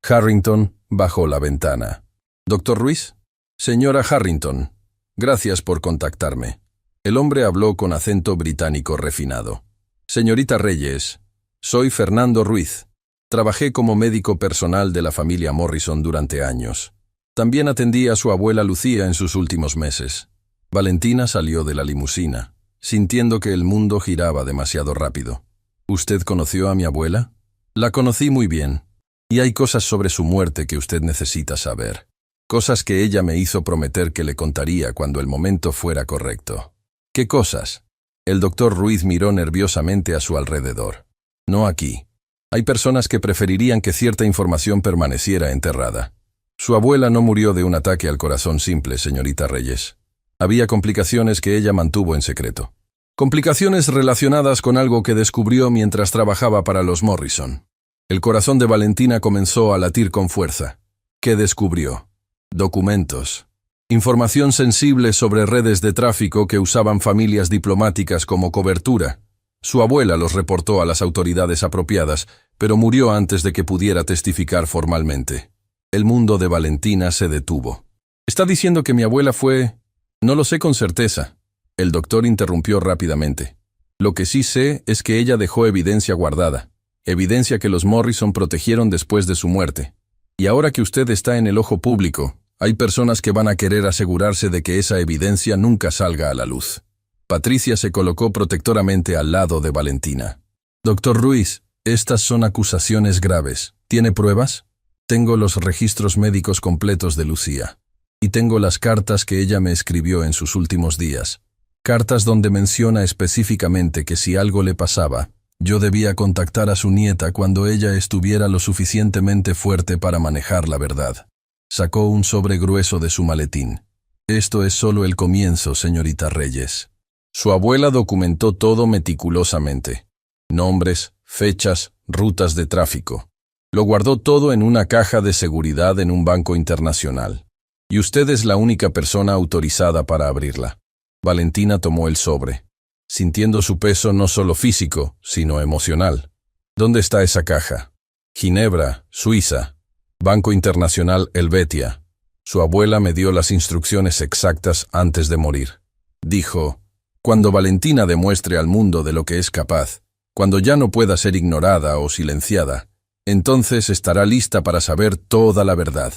Harrington bajó la ventana. «¿Doctor Ruiz?» «Señora Harrington, gracias por contactarme». El hombre habló con acento británico refinado. «Señorita Reyes, soy Fernando Ruiz. Trabajé como médico personal de la familia Morrison durante años. También atendí a su abuela Lucía en sus últimos meses». Valentina salió de la limusina, sintiendo que el mundo giraba demasiado rápido. «¿Usted conoció a mi abuela?». «La conocí muy bien. Y hay cosas sobre su muerte que usted necesita saber. Cosas que ella me hizo prometer que le contaría cuando el momento fuera correcto». «¿Qué cosas?». El doctor Ruiz miró nerviosamente a su alrededor. «No aquí. Hay personas que preferirían que cierta información permaneciera enterrada. Su abuela no murió de un ataque al corazón simple, señorita Reyes. Había complicaciones que ella mantuvo en secreto. Complicaciones relacionadas con algo que descubrió mientras trabajaba para los Morrison». El corazón de Valentina comenzó a latir con fuerza. ¿Qué descubrió? Documentos. Información sensible sobre redes de tráfico que usaban familias diplomáticas como cobertura. Su abuela los reportó a las autoridades apropiadas, pero murió antes de que pudiera testificar formalmente. El mundo de Valentina se detuvo. «¿Está diciendo que mi abuela fue...?» «No lo sé con certeza». El doctor interrumpió rápidamente. «Lo que sí sé es que ella dejó evidencia guardada. Evidencia que los Morrison protegieron después de su muerte. Y ahora que usted está en el ojo público, hay personas que van a querer asegurarse de que esa evidencia nunca salga a la luz». Patricia se colocó protectoramente al lado de Valentina. «Doctor Ruiz, estas son acusaciones graves. ¿Tiene pruebas?». «Tengo los registros médicos completos de Lucía. Y tengo las cartas que ella me escribió en sus últimos días. Cartas donde menciona específicamente que si algo le pasaba, yo debía contactar a su nieta cuando ella estuviera lo suficientemente fuerte para manejar la verdad». Sacó un sobre grueso de su maletín. «Esto es solo el comienzo, señorita Reyes». Su abuela documentó todo meticulosamente. Nombres, fechas, rutas de tráfico. Lo guardó todo en una caja de seguridad en un banco internacional. Y usted es la única persona autorizada para abrirla. Valentina tomó el sobre, sintiendo su peso no solo físico, sino emocional. «¿Dónde está esa caja?». «Ginebra, Suiza. Banco Internacional Helvetia». Su abuela me dio las instrucciones exactas antes de morir. Dijo: «Cuando Valentina demuestre al mundo de lo que es capaz, cuando ya no pueda ser ignorada o silenciada, entonces estará lista para saber toda la verdad».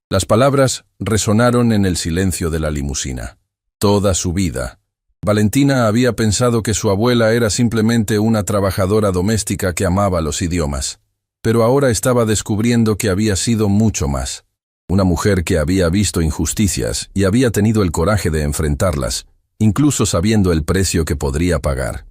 Las palabras resonaron en el silencio de la limusina. Toda su vida, Valentina había pensado que su abuela era simplemente una trabajadora doméstica que amaba los idiomas. Pero ahora estaba descubriendo que había sido mucho más. Una mujer que había visto injusticias y había tenido el coraje de enfrentarlas, incluso sabiendo el precio que podría pagar.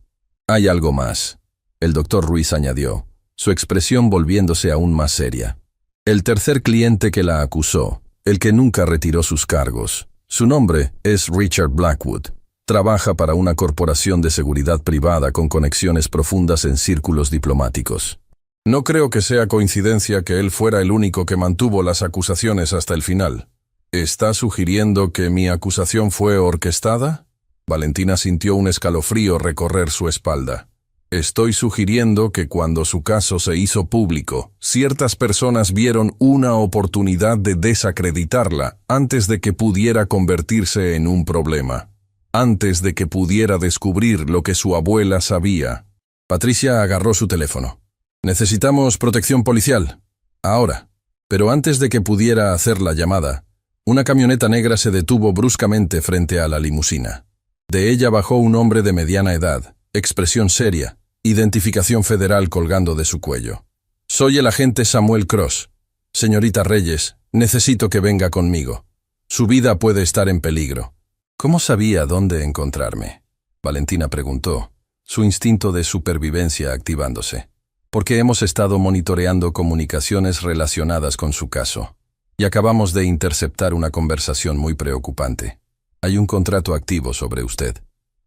«Hay algo más», el doctor Ruiz añadió, su expresión volviéndose aún más seria. «El tercer cliente que la acusó, el que nunca retiró sus cargos, su nombre es Richard Blackwood. Trabaja para una corporación de seguridad privada con conexiones profundas en círculos diplomáticos. No creo que sea coincidencia que él fuera el único que mantuvo las acusaciones hasta el final. ¿Está sugiriendo que mi acusación fue orquestada?». Valentina sintió un escalofrío recorrer su espalda. Estoy sugiriendo que cuando su caso se hizo público, ciertas personas vieron una oportunidad de desacreditarla antes de que pudiera convertirse en un problema, antes de que pudiera descubrir lo que su abuela sabía. Patricia agarró su teléfono. Necesitamos protección policial. Ahora. Pero antes de que pudiera hacer la llamada, una camioneta negra se detuvo bruscamente frente a la limusina. De ella bajó un hombre de mediana edad, expresión seria, identificación federal colgando de su cuello. Soy el agente Samuel Cross. Señorita Reyes, necesito que venga conmigo. Su vida puede estar en peligro. ¿Cómo sabía dónde encontrarme? Valentina preguntó, su instinto de supervivencia activándose. Porque hemos estado monitoreando comunicaciones relacionadas con su caso. Y acabamos de interceptar una conversación muy preocupante. Hay un contrato activo sobre usted.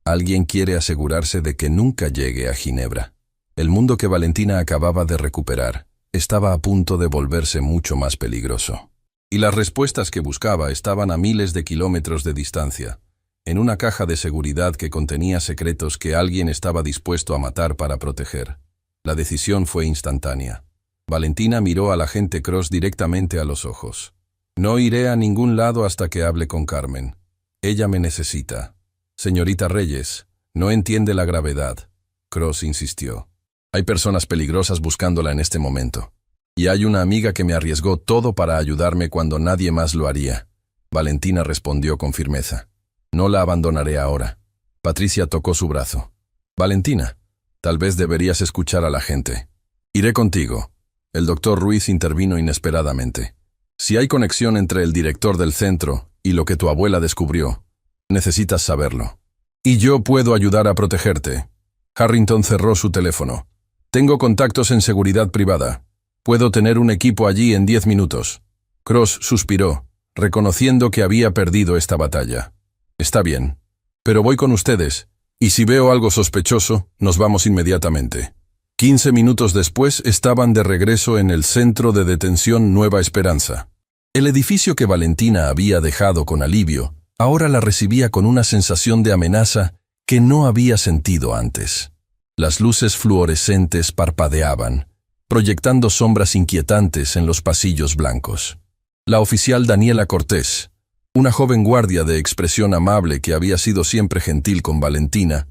Alguien quiere asegurarse de que nunca llegue a Ginebra. El mundo que Valentina acababa de recuperar estaba a punto de volverse mucho más peligroso. Y las respuestas que buscaba estaban a miles de kilómetros de distancia, en una caja de seguridad que contenía secretos que alguien estaba dispuesto a matar para proteger. La decisión fue instantánea. Valentina miró al agente Cross directamente a los ojos. No iré a ningún lado hasta que hable con Carmen. Ella me necesita. Señorita Reyes, no entiende la gravedad. Cross insistió. Hay personas peligrosas buscándola en este momento. Y hay una amiga que me arriesgó todo para ayudarme cuando nadie más lo haría. Valentina respondió con firmeza. No la abandonaré ahora. Patricia tocó su brazo. Valentina, tal vez deberías escuchar a la gente. Iré contigo. El doctor Ruiz intervino inesperadamente. Si hay conexión entre el director del centro y lo que tu abuela descubrió, necesitas saberlo. Y yo puedo ayudar a protegerte. Harrington cerró su teléfono. Tengo contactos en seguridad privada. Puedo tener un equipo allí en 10 minutos. Cross suspiró, reconociendo que había perdido esta batalla. Está bien, pero voy con ustedes, y si veo algo sospechoso, nos vamos inmediatamente. 15 minutos después estaban de regreso en el centro de detención Nueva Esperanza. El edificio que Valentina había dejado con alivio, ahora la recibía con una sensación de amenaza que no había sentido antes. Las luces fluorescentes parpadeaban, proyectando sombras inquietantes en los pasillos blancos. La oficial Daniela Cortés, una joven guardia de expresión amable que había sido siempre gentil con Valentina,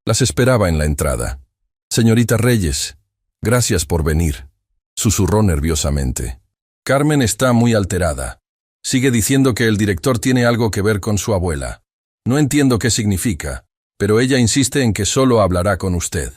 las esperaba en la entrada. «Señorita Reyes, gracias por venir», susurró nerviosamente. «Carmen está muy alterada. Sigue diciendo que el director tiene algo que ver con su abuela. No entiendo qué significa, pero ella insiste en que solo hablará con usted.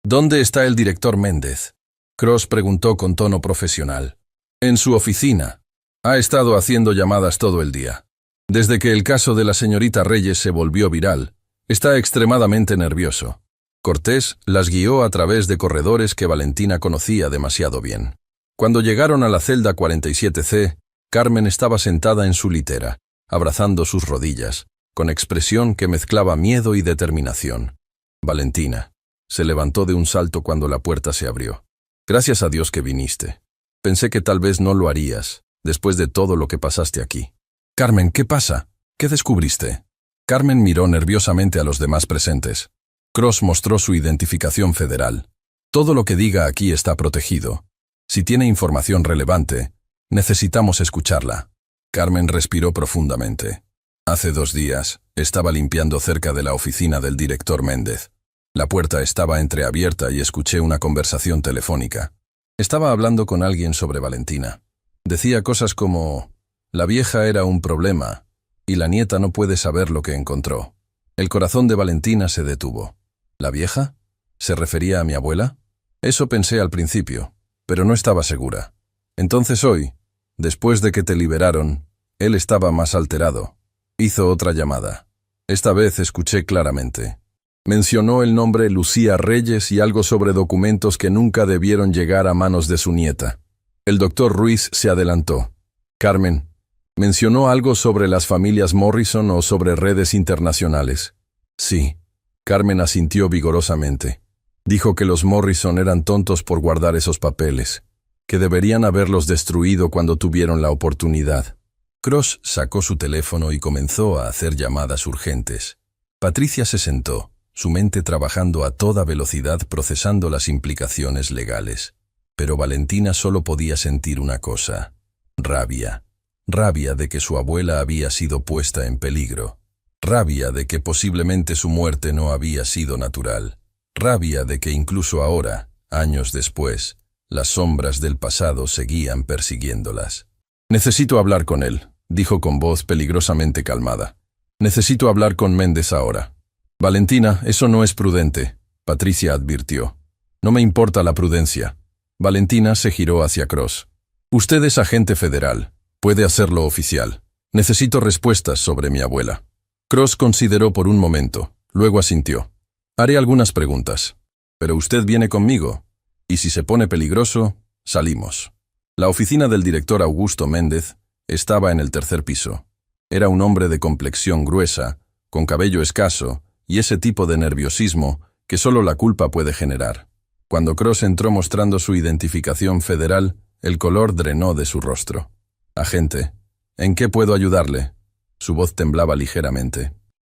¿Dónde está el director Méndez?». Cross preguntó con tono profesional. «En su oficina. Ha estado haciendo llamadas todo el día. Desde que el caso de la señorita Reyes se volvió viral, está extremadamente nervioso». Cortés las guió a través de corredores que Valentina conocía demasiado bien. Cuando llegaron a la celda 47C, Carmen estaba sentada en su litera, abrazando sus rodillas, con expresión que mezclaba miedo y determinación. Valentina se levantó de un salto cuando la puerta se abrió. «Gracias a Dios que viniste. Pensé que tal vez no lo harías, después de todo lo que pasaste aquí». «Carmen, ¿qué pasa? ¿Qué descubriste?». Carmen miró nerviosamente a los demás presentes. Cross mostró su identificación federal. «Todo lo que diga aquí está protegido. Si tiene información relevante, necesitamos escucharla». Carmen respiró profundamente. «Hace 2 días, estaba limpiando cerca de la oficina del director Méndez. La puerta estaba entreabierta y escuché una conversación telefónica. Estaba hablando con alguien sobre Valentina. Decía cosas como: la vieja era un problema, y la nieta no puede saber lo que encontró». El corazón de Valentina se detuvo. ¿La vieja? ¿Se refería a mi abuela? Eso pensé al principio, pero no estaba segura. Entonces hoy, después de que te liberaron, él estaba más alterado. Hizo otra llamada. Esta vez escuché claramente. Mencionó el nombre Lucía Reyes y algo sobre documentos que nunca debieron llegar a manos de su nieta. El doctor Ruiz se adelantó. «Carmen, ¿mencionó algo sobre las familias Morrison o sobre redes internacionales?». «Sí». Carmen asintió vigorosamente. Dijo que los Morrison eran tontos por guardar esos papeles, que deberían haberlos destruido cuando tuvieron la oportunidad. Cross sacó su teléfono y comenzó a hacer llamadas urgentes. Patricia se sentó, su mente trabajando a toda velocidad procesando las implicaciones legales. Pero Valentina solo podía sentir una cosa: rabia. Rabia de que su abuela había sido puesta en peligro. Rabia de que posiblemente su muerte no había sido natural. Rabia de que incluso ahora, años después, las sombras del pasado seguían persiguiéndolas. «Necesito hablar con él», dijo con voz peligrosamente calmada. «Necesito hablar con Méndez ahora». «Valentina, eso no es prudente», Patricia advirtió. «No me importa la prudencia». Valentina se giró hacia Cross. «Usted es agente federal. Puede hacerlo oficial. Necesito respuestas sobre mi abuela». Cross consideró por un momento, luego asintió. «Haré algunas preguntas. Pero usted viene conmigo. Y si se pone peligroso, salimos». La oficina del director Augusto Méndez estaba en el tercer piso. Era un hombre de complexión gruesa, con cabello escaso y ese tipo de nerviosismo que solo la culpa puede generar. Cuando Cross entró mostrando su identificación federal, el color drenó de su rostro. «Agente, ¿en qué puedo ayudarle?». Su voz temblaba ligeramente.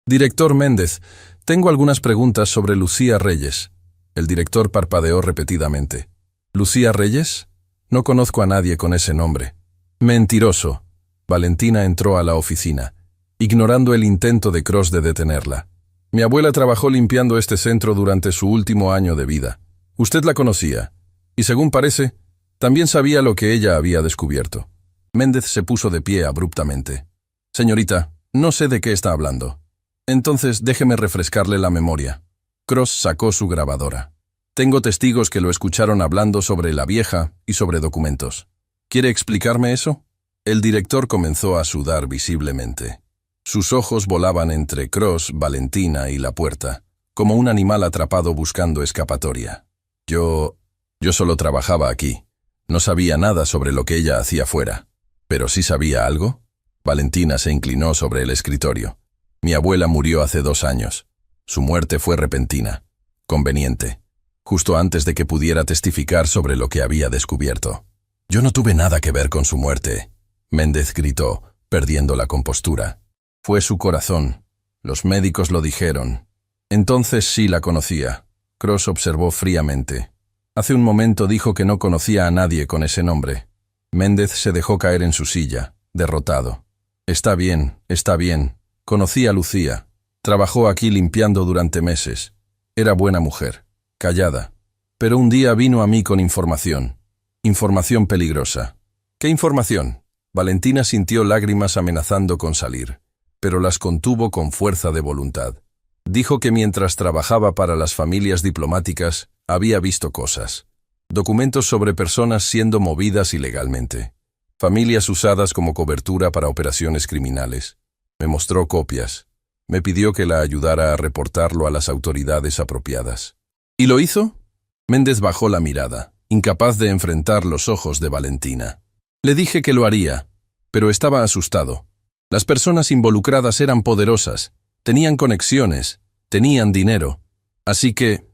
«Director Méndez, tengo algunas preguntas sobre Lucía Reyes». El director parpadeó repetidamente. «¿Lucía Reyes? No conozco a nadie con ese nombre». «Mentiroso». Valentina entró a la oficina, ignorando el intento de Cross de detenerla. «Mi abuela trabajó limpiando este centro durante su último año de vida. Usted la conocía, y según parece, también sabía lo que ella había descubierto». Méndez se puso de pie abruptamente. «Señorita, no sé de qué está hablando. Entonces déjeme refrescarle la memoria». Cross sacó su grabadora. «Tengo testigos que lo escucharon hablando sobre la vieja y sobre documentos. ¿Quiere explicarme eso?». El director comenzó a sudar visiblemente. Sus ojos volaban entre Cross, Valentina y la puerta, como un animal atrapado buscando escapatoria. Yo solo trabajaba aquí. No sabía nada sobre lo que ella hacía fuera. ¿Pero sí sabía algo?». Valentina se inclinó sobre el escritorio. «Mi abuela murió hace 2 años. Su muerte fue repentina, conveniente, justo antes de que pudiera testificar sobre lo que había descubierto. Yo no tuve nada que ver con su muerte», Méndez gritó, perdiendo la compostura. «Fue su corazón. Los médicos lo dijeron». «Entonces sí la conocía». Cross observó fríamente. «Hace un momento dijo que no conocía a nadie con ese nombre». Méndez se dejó caer en su silla, derrotado. Está bien. Conocí a Lucía. Trabajó aquí limpiando durante meses. Era buena mujer, callada. Pero un día vino a mí con información. Información peligrosa». «¿Qué información?». Valentina sintió lágrimas amenazando con salir, pero las contuvo con fuerza de voluntad. Dijo que mientras trabajaba para las familias diplomáticas, había visto cosas. Documentos sobre personas siendo movidas ilegalmente. Familias usadas como cobertura para operaciones criminales. Me mostró copias. Me pidió que la ayudara a reportarlo a las autoridades apropiadas. ¿Y lo hizo?». Méndez bajó la mirada, incapaz de enfrentar los ojos de Valentina. «Le dije que lo haría, pero estaba asustado. Las personas involucradas eran poderosas, tenían conexiones, tenían dinero. Así que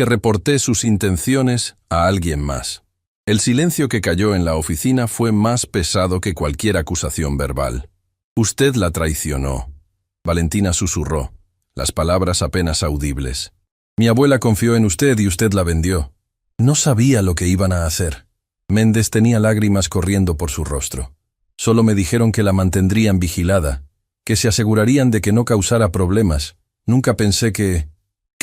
reporté sus intenciones a alguien más». El silencio que cayó en la oficina fue más pesado que cualquier acusación verbal. «Usted la traicionó». Valentina susurró, las palabras apenas audibles. «Mi abuela confió en usted y usted la vendió. No sabía lo que iban a hacer». Méndez tenía lágrimas corriendo por su rostro. «Solo me dijeron que la mantendrían vigilada, que se asegurarían de que no causara problemas. Nunca pensé que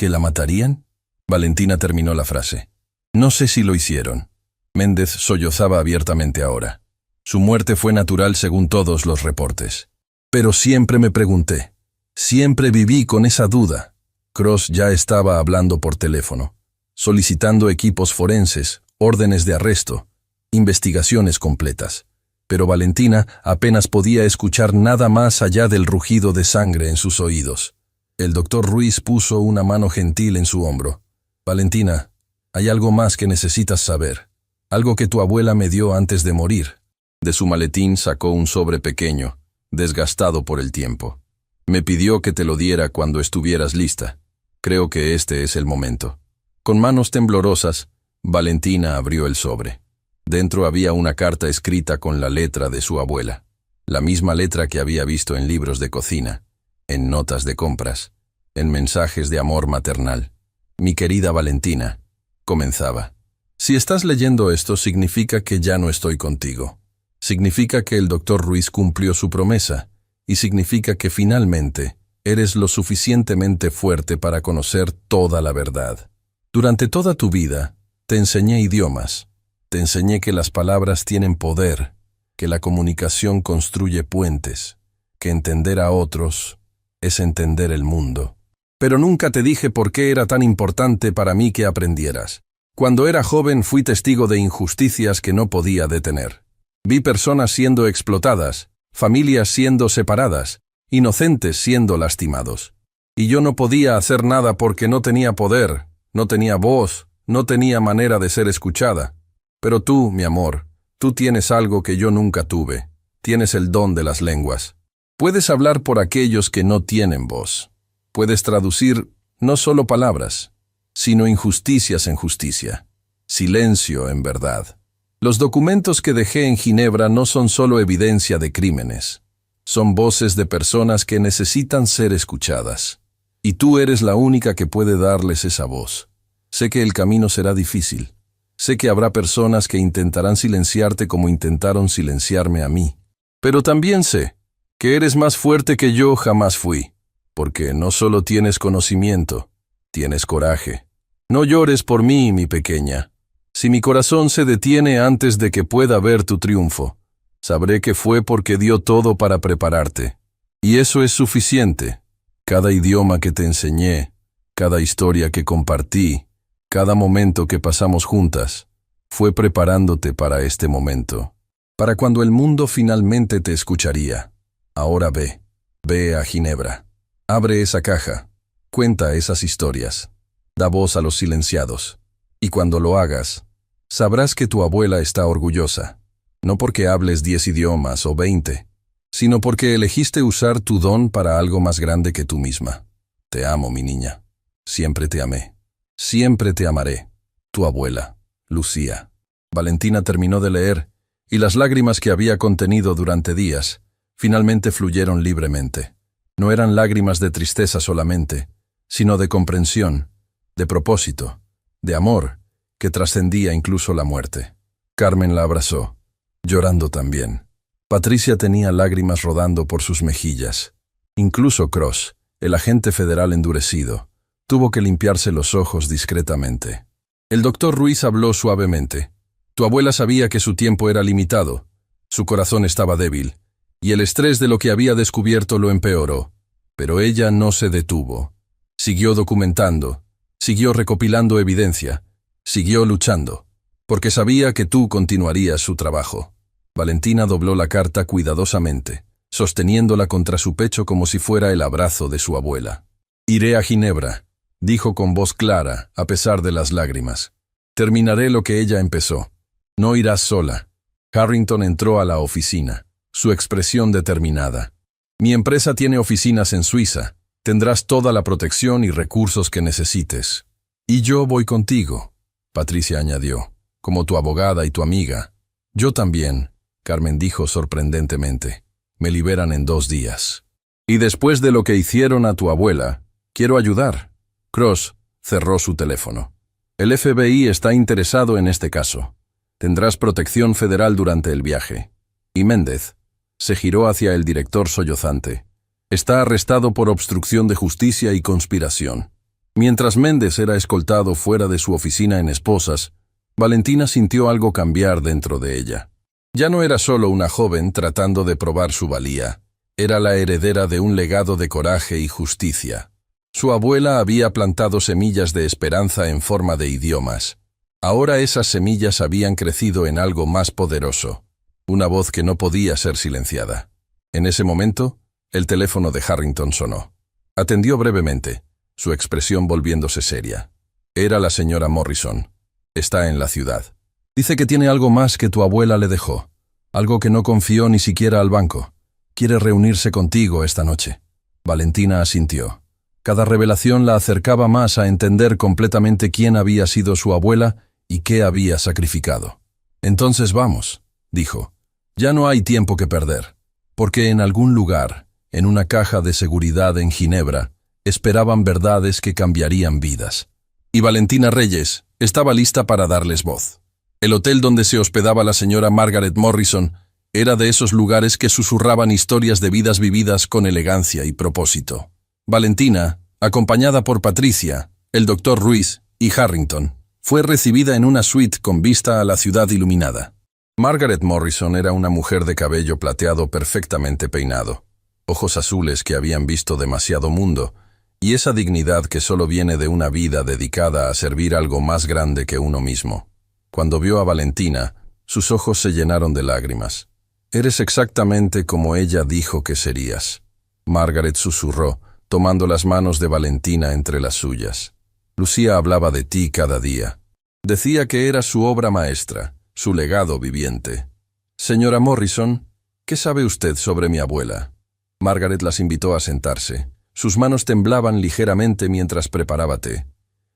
la matarían». Valentina terminó la frase. «No sé si lo hicieron». Méndez sollozaba abiertamente ahora. Su muerte fue natural según todos los reportes. «Pero siempre me pregunté. Siempre viví con esa duda». Cross ya estaba hablando por teléfono, solicitando equipos forenses, órdenes de arresto, investigaciones completas. Pero Valentina apenas podía escuchar nada más allá del rugido de sangre en sus oídos. El doctor Ruiz puso una mano gentil en su hombro. «Valentina, hay algo más que necesitas saber. Algo que tu abuela me dio antes de morir». De su maletín sacó un sobre pequeño, desgastado por el tiempo. «Me pidió que te lo diera cuando estuvieras lista. Creo que este es el momento». Con manos temblorosas, Valentina abrió el sobre. Dentro había una carta escrita con la letra de su abuela, la misma letra que había visto en libros de cocina, en notas de compras. en mensajes de amor maternal. Mi querida Valentina, comenzaba. Si estás leyendo esto, significa que ya no estoy contigo. Significa que el Dr. Ruiz cumplió su promesa, y significa que finalmente eres lo suficientemente fuerte para conocer toda la verdad. Durante toda tu vida, te enseñé idiomas. Te enseñé que las palabras tienen poder, que la comunicación construye puentes, que entender a otros es entender el mundo. Pero nunca te dije por qué era tan importante para mí que aprendieras. Cuando era joven fui testigo de injusticias que no podía detener. Vi personas siendo explotadas, familias siendo separadas, inocentes siendo lastimados. Y yo no podía hacer nada porque no tenía poder, no tenía voz, no tenía manera de ser escuchada. Pero tú, mi amor, tú tienes algo que yo nunca tuve. Tienes el don de las lenguas. Puedes hablar por aquellos que no tienen voz. Puedes traducir no solo palabras, sino injusticias en justicia, silencio en verdad. Los documentos que dejé en Ginebra no son solo evidencia de crímenes. Son voces de personas que necesitan ser escuchadas. Y tú eres la única que puede darles esa voz. Sé que el camino será difícil. Sé que habrá personas que intentarán silenciarte como intentaron silenciarme a mí. Pero también sé que eres más fuerte que yo jamás fui, porque no solo tienes conocimiento, tienes coraje. No llores por mí, mi pequeña. Si mi corazón se detiene antes de que pueda ver tu triunfo, sabré que fue porque dio todo para prepararte. Y eso es suficiente. Cada idioma que te enseñé, cada historia que compartí, cada momento que pasamos juntas, fue preparándote para este momento, para cuando el mundo finalmente te escucharía. Ahora ve a Ginebra. Abre esa caja, cuenta esas historias, da voz a los silenciados. Y cuando lo hagas, sabrás que tu abuela está orgullosa, no porque hables 10 idiomas o 20, sino porque elegiste usar tu don para algo más grande que tú misma. Te amo, mi niña. Siempre te amé. Siempre te amaré. Tu abuela, Lucía. Valentina terminó de leer, y las lágrimas que había contenido durante días, finalmente fluyeron libremente. No eran lágrimas de tristeza solamente, sino de comprensión, de propósito, de amor, que trascendía incluso la muerte. Carmen la abrazó, llorando también. Patricia tenía lágrimas rodando por sus mejillas. Incluso Cross, el agente federal endurecido, tuvo que limpiarse los ojos discretamente. El doctor Ruiz habló suavemente. Tu abuela sabía que su tiempo era limitado, su corazón estaba débil, y el estrés de lo que había descubierto lo empeoró. Pero ella no se detuvo. Siguió documentando, siguió recopilando evidencia, siguió luchando, porque sabía que tú continuarías su trabajo. Valentina dobló la carta cuidadosamente, sosteniéndola contra su pecho como si fuera el abrazo de su abuela. Iré a Ginebra, dijo con voz clara, a pesar de las lágrimas. Terminaré lo que ella empezó. No irás sola. Harrington entró a la oficina, su expresión determinada. Mi empresa tiene oficinas en Suiza. Tendrás toda la protección y recursos que necesites. Y yo voy contigo, Patricia añadió, como tu abogada y tu amiga. Yo también, Carmen dijo sorprendentemente. Me liberan en 2 días. Y después de lo que hicieron a tu abuela, quiero ayudar. Cross cerró su teléfono. El FBI está interesado en este caso. Tendrás protección federal durante el viaje. Y Méndez se giró hacia el director sollozante. Está arrestado por obstrucción de justicia y conspiración. Mientras Méndez era escoltado fuera de su oficina en Esposas, Valentina sintió algo cambiar dentro de ella. Ya no era solo una joven tratando de probar su valía. Era la heredera de un legado de coraje y justicia. Su abuela había plantado semillas de esperanza en forma de idiomas. Ahora esas semillas habían crecido en algo más poderoso. Una voz que no podía ser silenciada. En ese momento, el teléfono de Harrington sonó. Atendió brevemente, su expresión volviéndose seria. Era la señora Morrison. Está en la ciudad. Dice que tiene algo más que tu abuela le dejó. Algo que no confió ni siquiera al banco. Quiere reunirse contigo esta noche. Valentina asintió. Cada revelación la acercaba más a entender completamente quién había sido su abuela y qué había sacrificado. Entonces vamos, dijo. Ya no hay tiempo que perder, porque en algún lugar, en una caja de seguridad en Ginebra, Esperaban verdades que cambiarían vidas. Y Valentina Reyes estaba lista para darles voz. El hotel donde se hospedaba la señora Margaret Morrison era de esos lugares que susurraban historias de vidas vividas con elegancia y propósito. Valentina, acompañada por Patricia, el doctor Ruiz y Harrington, fue recibida en una suite con vista a la ciudad iluminada. Margaret Morrison era una mujer de cabello plateado perfectamente peinado, ojos azules que habían visto demasiado mundo, y esa dignidad que solo viene de una vida dedicada a servir algo más grande que uno mismo. Cuando vio a Valentina, sus ojos se llenaron de lágrimas. «Eres exactamente como ella dijo que serías», Margaret susurró, tomando las manos de Valentina entre las suyas. «Lucía hablaba de ti cada día. Decía que era su obra maestra, su legado viviente. Señora Morrison, ¿qué sabe usted sobre mi abuela?» Margaret las invitó a sentarse. Sus manos temblaban ligeramente mientras preparaba té.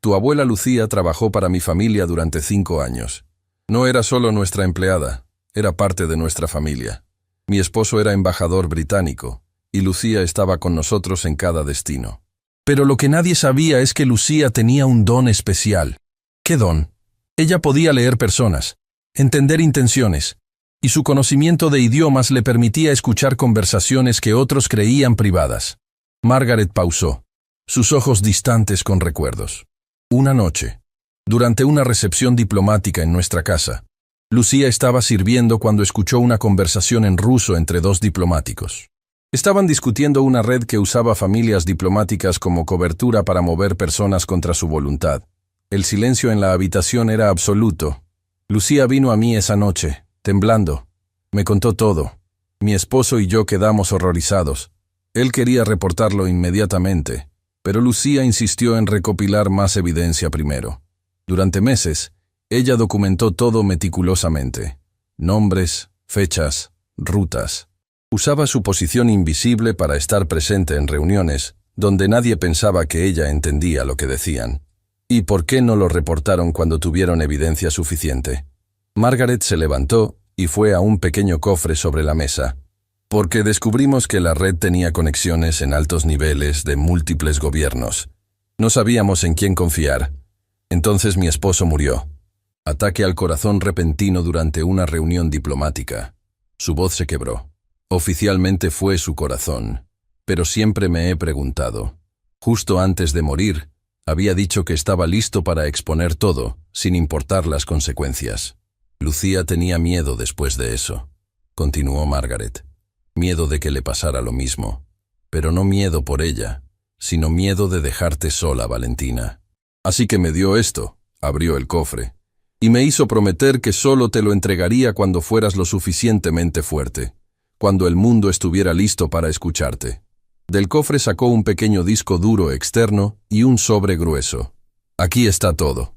«Tu abuela Lucía trabajó para mi familia durante 5 años. No era solo nuestra empleada, era parte de nuestra familia. Mi esposo era embajador británico, y Lucía estaba con nosotros en cada destino. Pero lo que nadie sabía es que Lucía tenía un don especial». «¿Qué don?» «Ella podía leer personas, entender intenciones, y su conocimiento de idiomas le permitía escuchar conversaciones que otros creían privadas». Margaret pausó, sus ojos distantes con recuerdos. Una noche, durante una recepción diplomática en nuestra casa, Lucía estaba sirviendo cuando escuchó una conversación en ruso entre 2 diplomáticos. Estaban discutiendo una red que usaba familias diplomáticas como cobertura para mover personas contra su voluntad. El silencio en la habitación era absoluto. Lucía vino a mí esa noche, temblando. Me contó todo. Mi esposo y yo quedamos horrorizados. Él quería reportarlo inmediatamente, pero Lucía insistió en recopilar más evidencia primero. Durante meses, ella documentó todo meticulosamente. Nombres, fechas, rutas. Usaba su posición invisible para estar presente en reuniones donde nadie pensaba que ella entendía lo que decían. ¿Y por qué no lo reportaron cuando tuvieron evidencia suficiente? Margaret se levantó y fue a un pequeño cofre sobre la mesa. «Porque descubrimos que la red tenía conexiones en altos niveles de múltiples gobiernos. No sabíamos en quién confiar. Entonces mi esposo murió. Ataque al corazón repentino durante una reunión diplomática. Su voz se quebró. Oficialmente fue su corazón, pero siempre me he preguntado. Justo antes de morir, había dicho que estaba listo para exponer todo, sin importar las consecuencias. Lucía tenía miedo después de eso», continuó Margaret. «Miedo de que le pasara lo mismo. Pero no miedo por ella, sino miedo de dejarte sola, Valentina. Así que me dio esto», abrió el cofre, «y me hizo prometer que solo te lo entregaría cuando fueras lo suficientemente fuerte, cuando el mundo estuviera listo para escucharte». Del cofre sacó un pequeño disco duro externo y un sobre grueso. «Aquí está todo.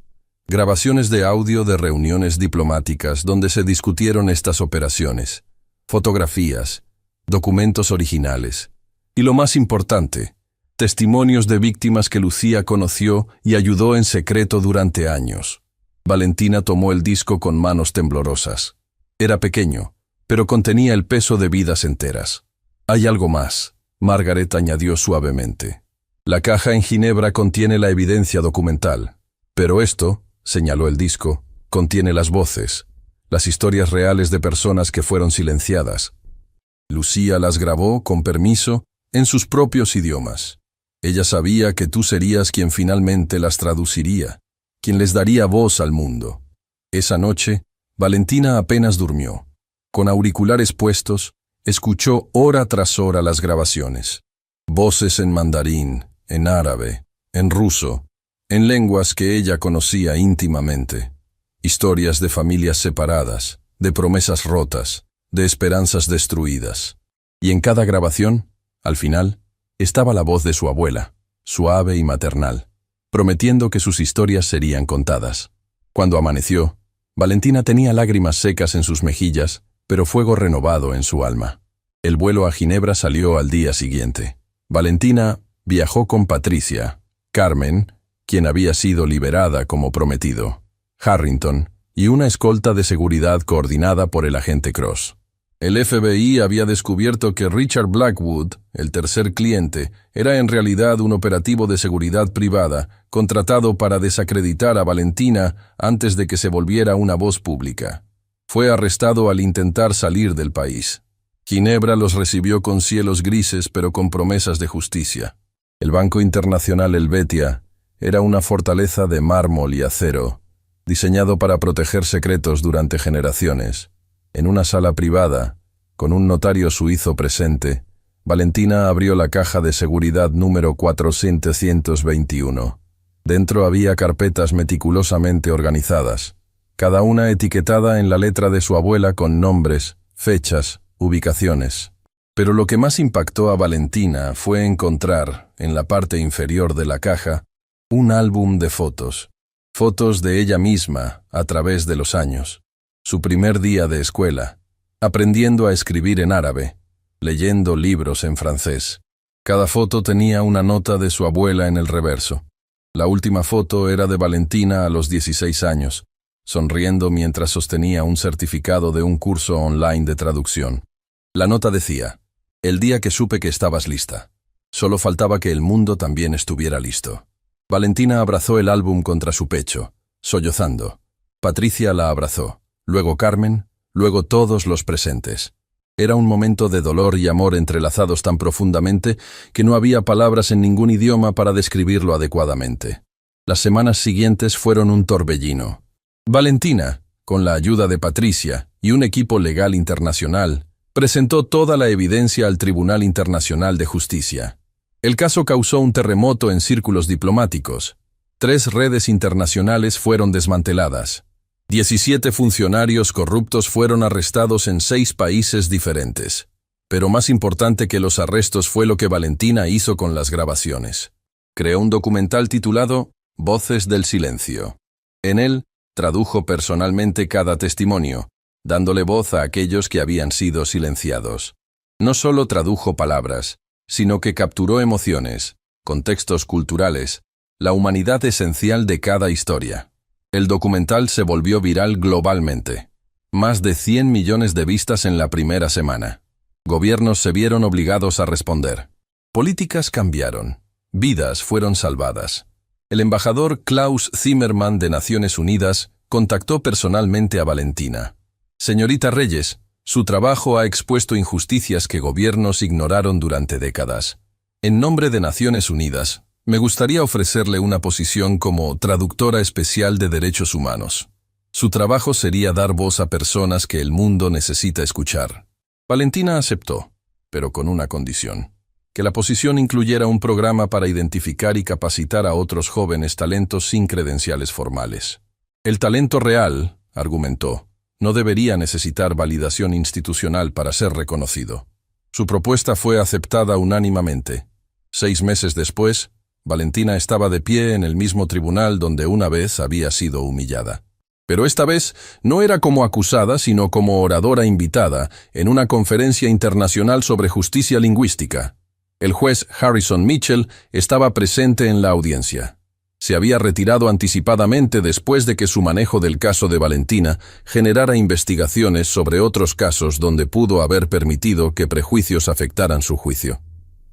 Grabaciones de audio de reuniones diplomáticas donde se discutieron estas operaciones, fotografías, documentos originales, y lo más importante, testimonios de víctimas que Lucía conoció y ayudó en secreto durante años». Valentina tomó el disco con manos temblorosas. Era pequeño, pero contenía el peso de vidas enteras. «Hay algo más», Margaret añadió suavemente. «La caja en Ginebra contiene la evidencia documental, pero esto», señaló el disco, «contiene las voces, las historias reales de personas que fueron silenciadas. Lucía las grabó, con permiso, en sus propios idiomas. Ella sabía que tú serías quien finalmente las traduciría, quien les daría voz al mundo». Esa noche, Valentina apenas durmió. Con auriculares puestos, escuchó hora tras hora las grabaciones. Voces en mandarín, en árabe, en ruso, en lenguas que ella conocía íntimamente. Historias de familias separadas, de promesas rotas, de esperanzas destruidas. Y en cada grabación, al final, estaba la voz de su abuela, suave y maternal, prometiendo que sus historias serían contadas. Cuando amaneció, Valentina tenía lágrimas secas en sus mejillas, pero fuego renovado en su alma. El vuelo a Ginebra salió al día siguiente. Valentina viajó con Patricia, Carmen, quien había sido liberada como prometido, Harrington y una escolta de seguridad coordinada por el agente Cross. El FBI había descubierto que Richard Blackwood, el tercer cliente, era en realidad un operativo de seguridad privada, contratado para desacreditar a Valentina antes de que se volviera una voz pública. Fue arrestado al intentar salir del país. Ginebra los recibió con cielos grises pero con promesas de justicia. El Banco Internacional Helvetia era una fortaleza de mármol y acero, diseñado para proteger secretos durante generaciones. En una sala privada, con un notario suizo presente, Valentina abrió la caja de seguridad número 421. Dentro había carpetas meticulosamente organizadas, cada una etiquetada en la letra de su abuela con nombres, fechas, ubicaciones. Pero lo que más impactó a Valentina fue encontrar, en la parte inferior de la caja, un álbum de fotos. Fotos de ella misma a través de los años. Su primer día de escuela, aprendiendo a escribir en árabe, leyendo libros en francés. Cada foto tenía una nota de su abuela en el reverso. La última foto era de Valentina a los 16 años, sonriendo mientras sostenía un certificado de un curso online de traducción. La nota decía: «El día que supe que estabas lista. Solo faltaba que el mundo también estuviera listo». Valentina abrazó el álbum contra su pecho, sollozando. Patricia la abrazó, luego Carmen, luego todos los presentes. Era un momento de dolor y amor entrelazados tan profundamente que no había palabras en ningún idioma para describirlo adecuadamente. Las semanas siguientes fueron un torbellino. Valentina, con la ayuda de Patricia y un equipo legal internacional, presentó toda la evidencia al Tribunal Internacional de Justicia. El caso causó un terremoto en círculos diplomáticos. 3 redes internacionales fueron desmanteladas. 17 funcionarios corruptos fueron arrestados en 6 países diferentes. Pero más importante que los arrestos fue lo que Valentina hizo con las grabaciones. Creó un documental titulado Voces del Silencio. En él, tradujo personalmente cada testimonio, dándole voz a aquellos que habían sido silenciados. No solo tradujo palabras, sino que capturó emociones, contextos culturales, la humanidad esencial de cada historia. El documental se volvió viral globalmente. Más de 100 millones de vistas en la primera semana. Gobiernos se vieron obligados a responder. Políticas cambiaron. Vidas fueron salvadas. El embajador Klaus Zimmermann de Naciones Unidas contactó personalmente a Valentina. Señorita Reyes, su trabajo ha expuesto injusticias que gobiernos ignoraron durante décadas. En nombre de Naciones Unidas, me gustaría ofrecerle una posición como traductora especial de derechos humanos. Su trabajo sería dar voz a personas que el mundo necesita escuchar. Valentina aceptó, pero con una condición: que la posición incluyera un programa para identificar y capacitar a otros jóvenes talentos sin credenciales formales. El talento real, argumentó, no debería necesitar validación institucional para ser reconocido. Su propuesta fue aceptada unánimemente. 6 meses después, Valentina estaba de pie en el mismo tribunal donde una vez había sido humillada. Pero esta vez no era como acusada, sino como oradora invitada en una conferencia internacional sobre justicia lingüística. El juez Harrison Mitchell estaba presente en la audiencia. Se había retirado anticipadamente después de que su manejo del caso de Valentina generara investigaciones sobre otros casos donde pudo haber permitido que prejuicios afectaran su juicio.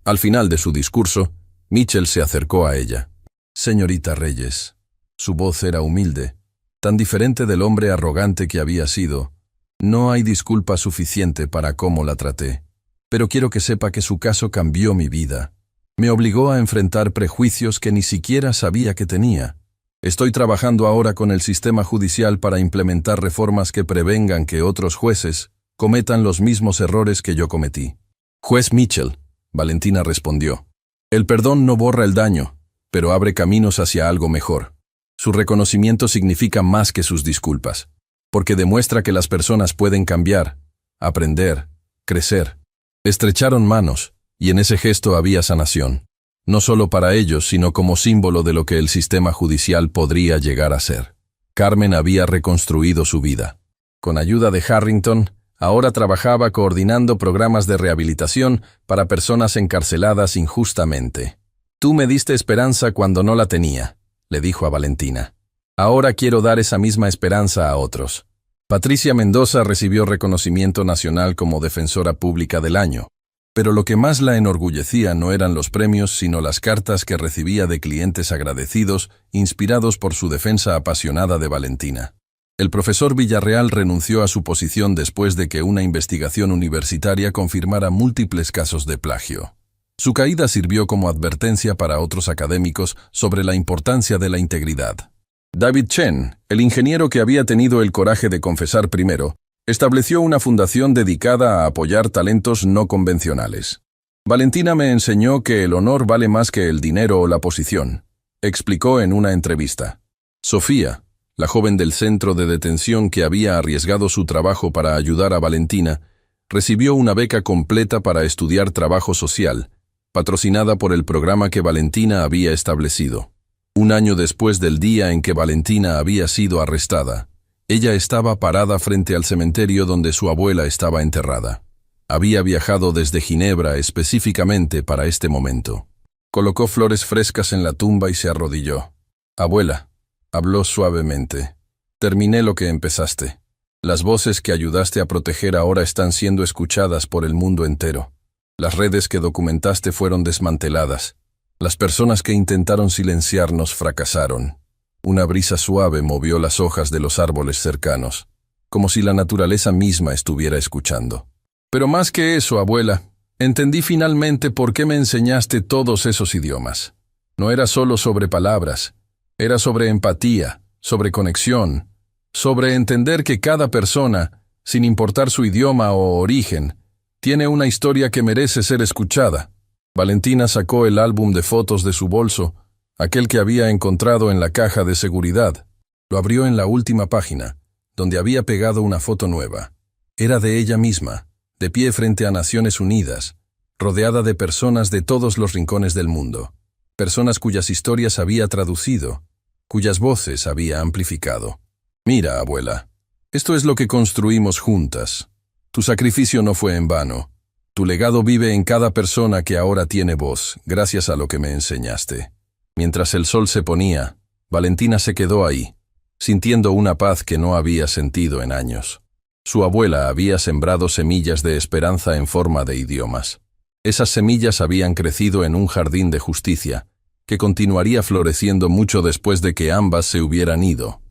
Al final de su discurso, Mitchell se acercó a ella. «Señorita Reyes». Su voz era humilde, tan diferente del hombre arrogante que había sido. «No hay disculpa suficiente para cómo la traté, pero quiero que sepa que su caso cambió mi vida. Me obligó a enfrentar prejuicios que ni siquiera sabía que tenía. Estoy trabajando ahora con el sistema judicial para implementar reformas que prevengan que otros jueces cometan los mismos errores que yo cometí». «Juez Mitchell», Valentina respondió, «el perdón no borra el daño, pero abre caminos hacia algo mejor. Su reconocimiento significa más que sus disculpas, porque demuestra que las personas pueden cambiar, aprender, crecer». Estrecharon manos, y en ese gesto había sanación, no solo para ellos, sino como símbolo de lo que el sistema judicial podría llegar a ser. Carmen había reconstruido su vida. Con ayuda de Harrington, ahora trabajaba coordinando programas de rehabilitación para personas encarceladas injustamente. «Tú me diste esperanza cuando no la tenía», le dijo a Valentina. «Ahora quiero dar esa misma esperanza a otros. Patricia Mendoza recibió reconocimiento nacional como Defensora Pública del Año, pero lo que más la enorgullecía no eran los premios, sino las cartas que recibía de clientes agradecidos, inspirados por su defensa apasionada de Valentina. El profesor Villarreal renunció a su posición después de que una investigación universitaria confirmara múltiples casos de plagio. Su caída sirvió como advertencia para otros académicos sobre la importancia de la integridad. David Chen, el ingeniero que había tenido el coraje de confesar primero, estableció una fundación dedicada a apoyar talentos no convencionales. Valentina me enseñó que el honor vale más que el dinero o la posición, explicó en una entrevista. Sofía, la joven del centro de detención que había arriesgado su trabajo para ayudar a Valentina, recibió una beca completa para estudiar trabajo social, patrocinada por el programa que Valentina había establecido. Un año después del día en que Valentina había sido arrestada, ella estaba parada frente al cementerio donde su abuela estaba enterrada. Había viajado desde Ginebra específicamente para este momento. Colocó flores frescas en la tumba y se arrodilló. «Abuela», habló suavemente, «terminé lo que empezaste. Las voces que ayudaste a proteger ahora están siendo escuchadas por el mundo entero. Las redes que documentaste fueron desmanteladas. Las personas que intentaron silenciarnos fracasaron. Una brisa suave movió las hojas de los árboles cercanos, como si la naturaleza misma estuviera escuchando. Pero más que eso, abuela, entendí finalmente por qué me enseñaste todos esos idiomas. No era solo sobre palabras, era sobre empatía, sobre conexión, sobre entender que cada persona, sin importar su idioma o origen, tiene una historia que merece ser escuchada». Valentina sacó el álbum de fotos de su bolso, aquel que había encontrado en la caja de seguridad. Lo abrió en la última página, donde había pegado una foto nueva. Era de ella misma, de pie frente a Naciones Unidas, rodeada de personas de todos los rincones del mundo, personas cuyas historias había traducido, cuyas voces había amplificado. «Mira, abuela, esto es lo que construimos juntas. Tu sacrificio no fue en vano. Tu legado vive en cada persona que ahora tiene voz, gracias a lo que me enseñaste». Mientras el sol se ponía, Valentina se quedó ahí, sintiendo una paz que no había sentido en años. Su abuela había sembrado semillas de esperanza en forma de idiomas. Esas semillas habían crecido en un jardín de justicia, que continuaría floreciendo mucho después de que ambas se hubieran ido.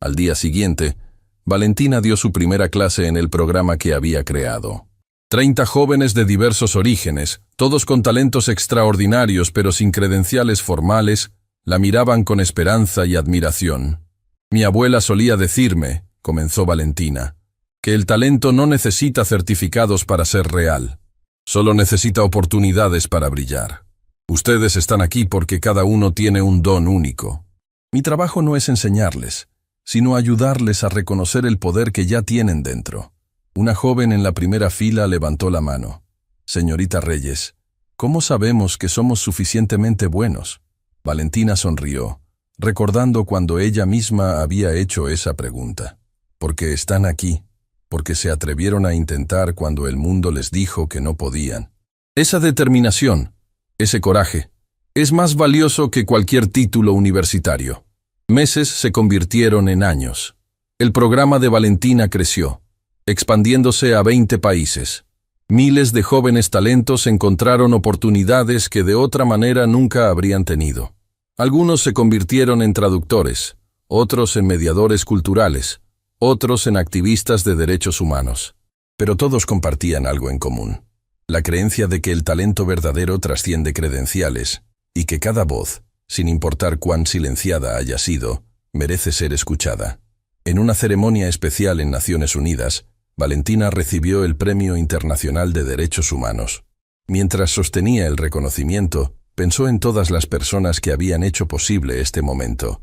Al día siguiente, Valentina dio su primera clase en el programa que había creado. 30 jóvenes de diversos orígenes, todos con talentos extraordinarios pero sin credenciales formales, la miraban con esperanza y admiración. «Mi abuela solía decirme», comenzó Valentina, «que el talento no necesita certificados para ser real. Solo necesita oportunidades para brillar. Ustedes están aquí porque cada uno tiene un don único. Mi trabajo no es enseñarles, sino ayudarles a reconocer el poder que ya tienen dentro». Una joven en la primera fila levantó la mano. «Señorita Reyes, ¿cómo sabemos que somos suficientemente buenos?». Valentina sonrió, recordando cuando ella misma había hecho esa pregunta. «Porque están aquí, porque se atrevieron a intentar cuando el mundo les dijo que no podían. Esa determinación, ese coraje, es más valioso que cualquier título universitario». Meses se convirtieron en años. El programa de Valentina creció, expandiéndose a 20 países. Miles de jóvenes talentos encontraron oportunidades que de otra manera nunca habrían tenido. Algunos se convirtieron en traductores, otros en mediadores culturales, otros en activistas de derechos humanos. Pero todos compartían algo en común: la creencia de que el talento verdadero trasciende credenciales y que cada voz, sin importar cuán silenciada haya sido, merece ser escuchada. En una ceremonia especial en Naciones Unidas, Valentina recibió el Premio Internacional de Derechos Humanos. Mientras sostenía el reconocimiento, pensó en todas las personas que habían hecho posible este momento.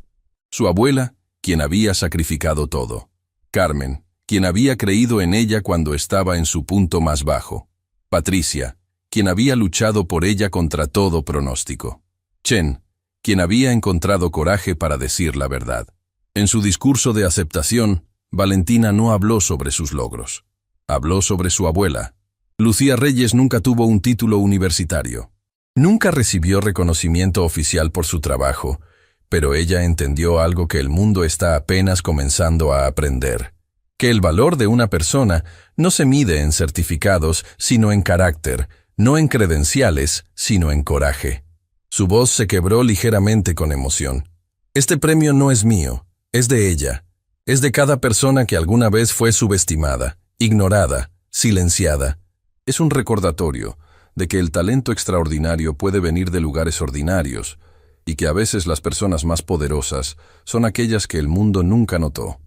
Su abuela, quien había sacrificado todo. Carmen, quien había creído en ella cuando estaba en su punto más bajo. Patricia, quien había luchado por ella contra todo pronóstico. Chen, quien había encontrado coraje para decir la verdad. En su discurso de aceptación, Valentina no habló sobre sus logros. Habló sobre su abuela. Lucía Reyes nunca tuvo un título universitario. Nunca recibió reconocimiento oficial por su trabajo, pero ella entendió algo que el mundo está apenas comenzando a aprender: que el valor de una persona no se mide en certificados, sino en carácter, no en credenciales, sino en coraje. Su voz se quebró ligeramente con emoción. Este premio no es mío, es de ella. Es de cada persona que alguna vez fue subestimada, ignorada, silenciada. Es un recordatorio de que el talento extraordinario puede venir de lugares ordinarios y que a veces las personas más poderosas son aquellas que el mundo nunca notó.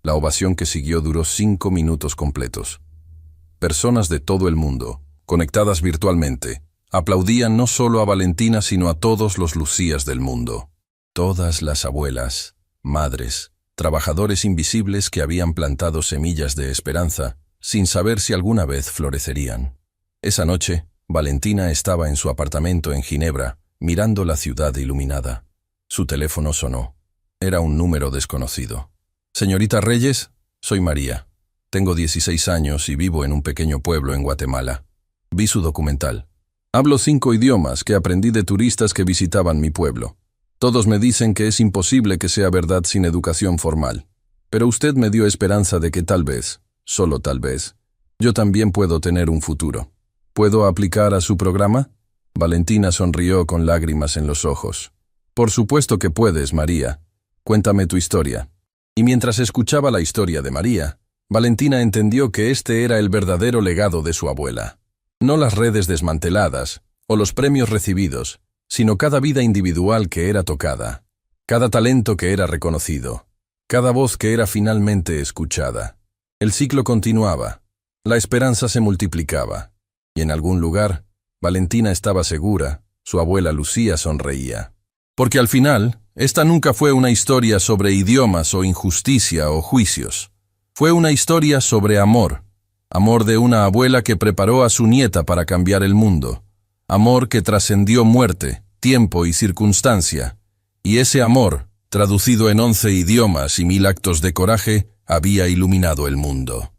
La ovación que siguió duró 5 minutos completos. Personas de todo el mundo, conectadas virtualmente, aplaudían no solo a Valentina sino a todos los Lucías del mundo. Todas las abuelas, madres, trabajadores invisibles que habían plantado semillas de esperanza, sin saber si alguna vez florecerían. Esa noche, Valentina estaba en su apartamento en Ginebra, mirando la ciudad iluminada. Su teléfono sonó. Era un número desconocido. «Señorita Reyes, soy María. Tengo 16 años y vivo en un pequeño pueblo en Guatemala. Vi su documental. Hablo 5 idiomas que aprendí de turistas que visitaban mi pueblo. Todos me dicen que es imposible que sea verdad sin educación formal. Pero usted me dio esperanza de que tal vez, solo tal vez, yo también puedo tener un futuro. ¿Puedo aplicar a su programa?» Valentina sonrió con lágrimas en los ojos. «Por supuesto que puedes, María. Cuéntame tu historia». Y mientras escuchaba la historia de María, Valentina entendió que este era el verdadero legado de su abuela. No las redes desmanteladas o los premios recibidos, sino cada vida individual que era tocada, cada talento que era reconocido, cada voz que era finalmente escuchada. El ciclo continuaba, la esperanza se multiplicaba, y en algún lugar, Valentina estaba segura, su abuela Lucía sonreía. Porque al final, esta nunca fue una historia sobre idiomas o injusticia o juicios. Fue una historia sobre amor. Amor de una abuela que preparó a su nieta para cambiar el mundo. Amor que trascendió muerte, tiempo y circunstancia. Y ese amor, traducido en 11 idiomas y 1000 actos de coraje, había iluminado el mundo.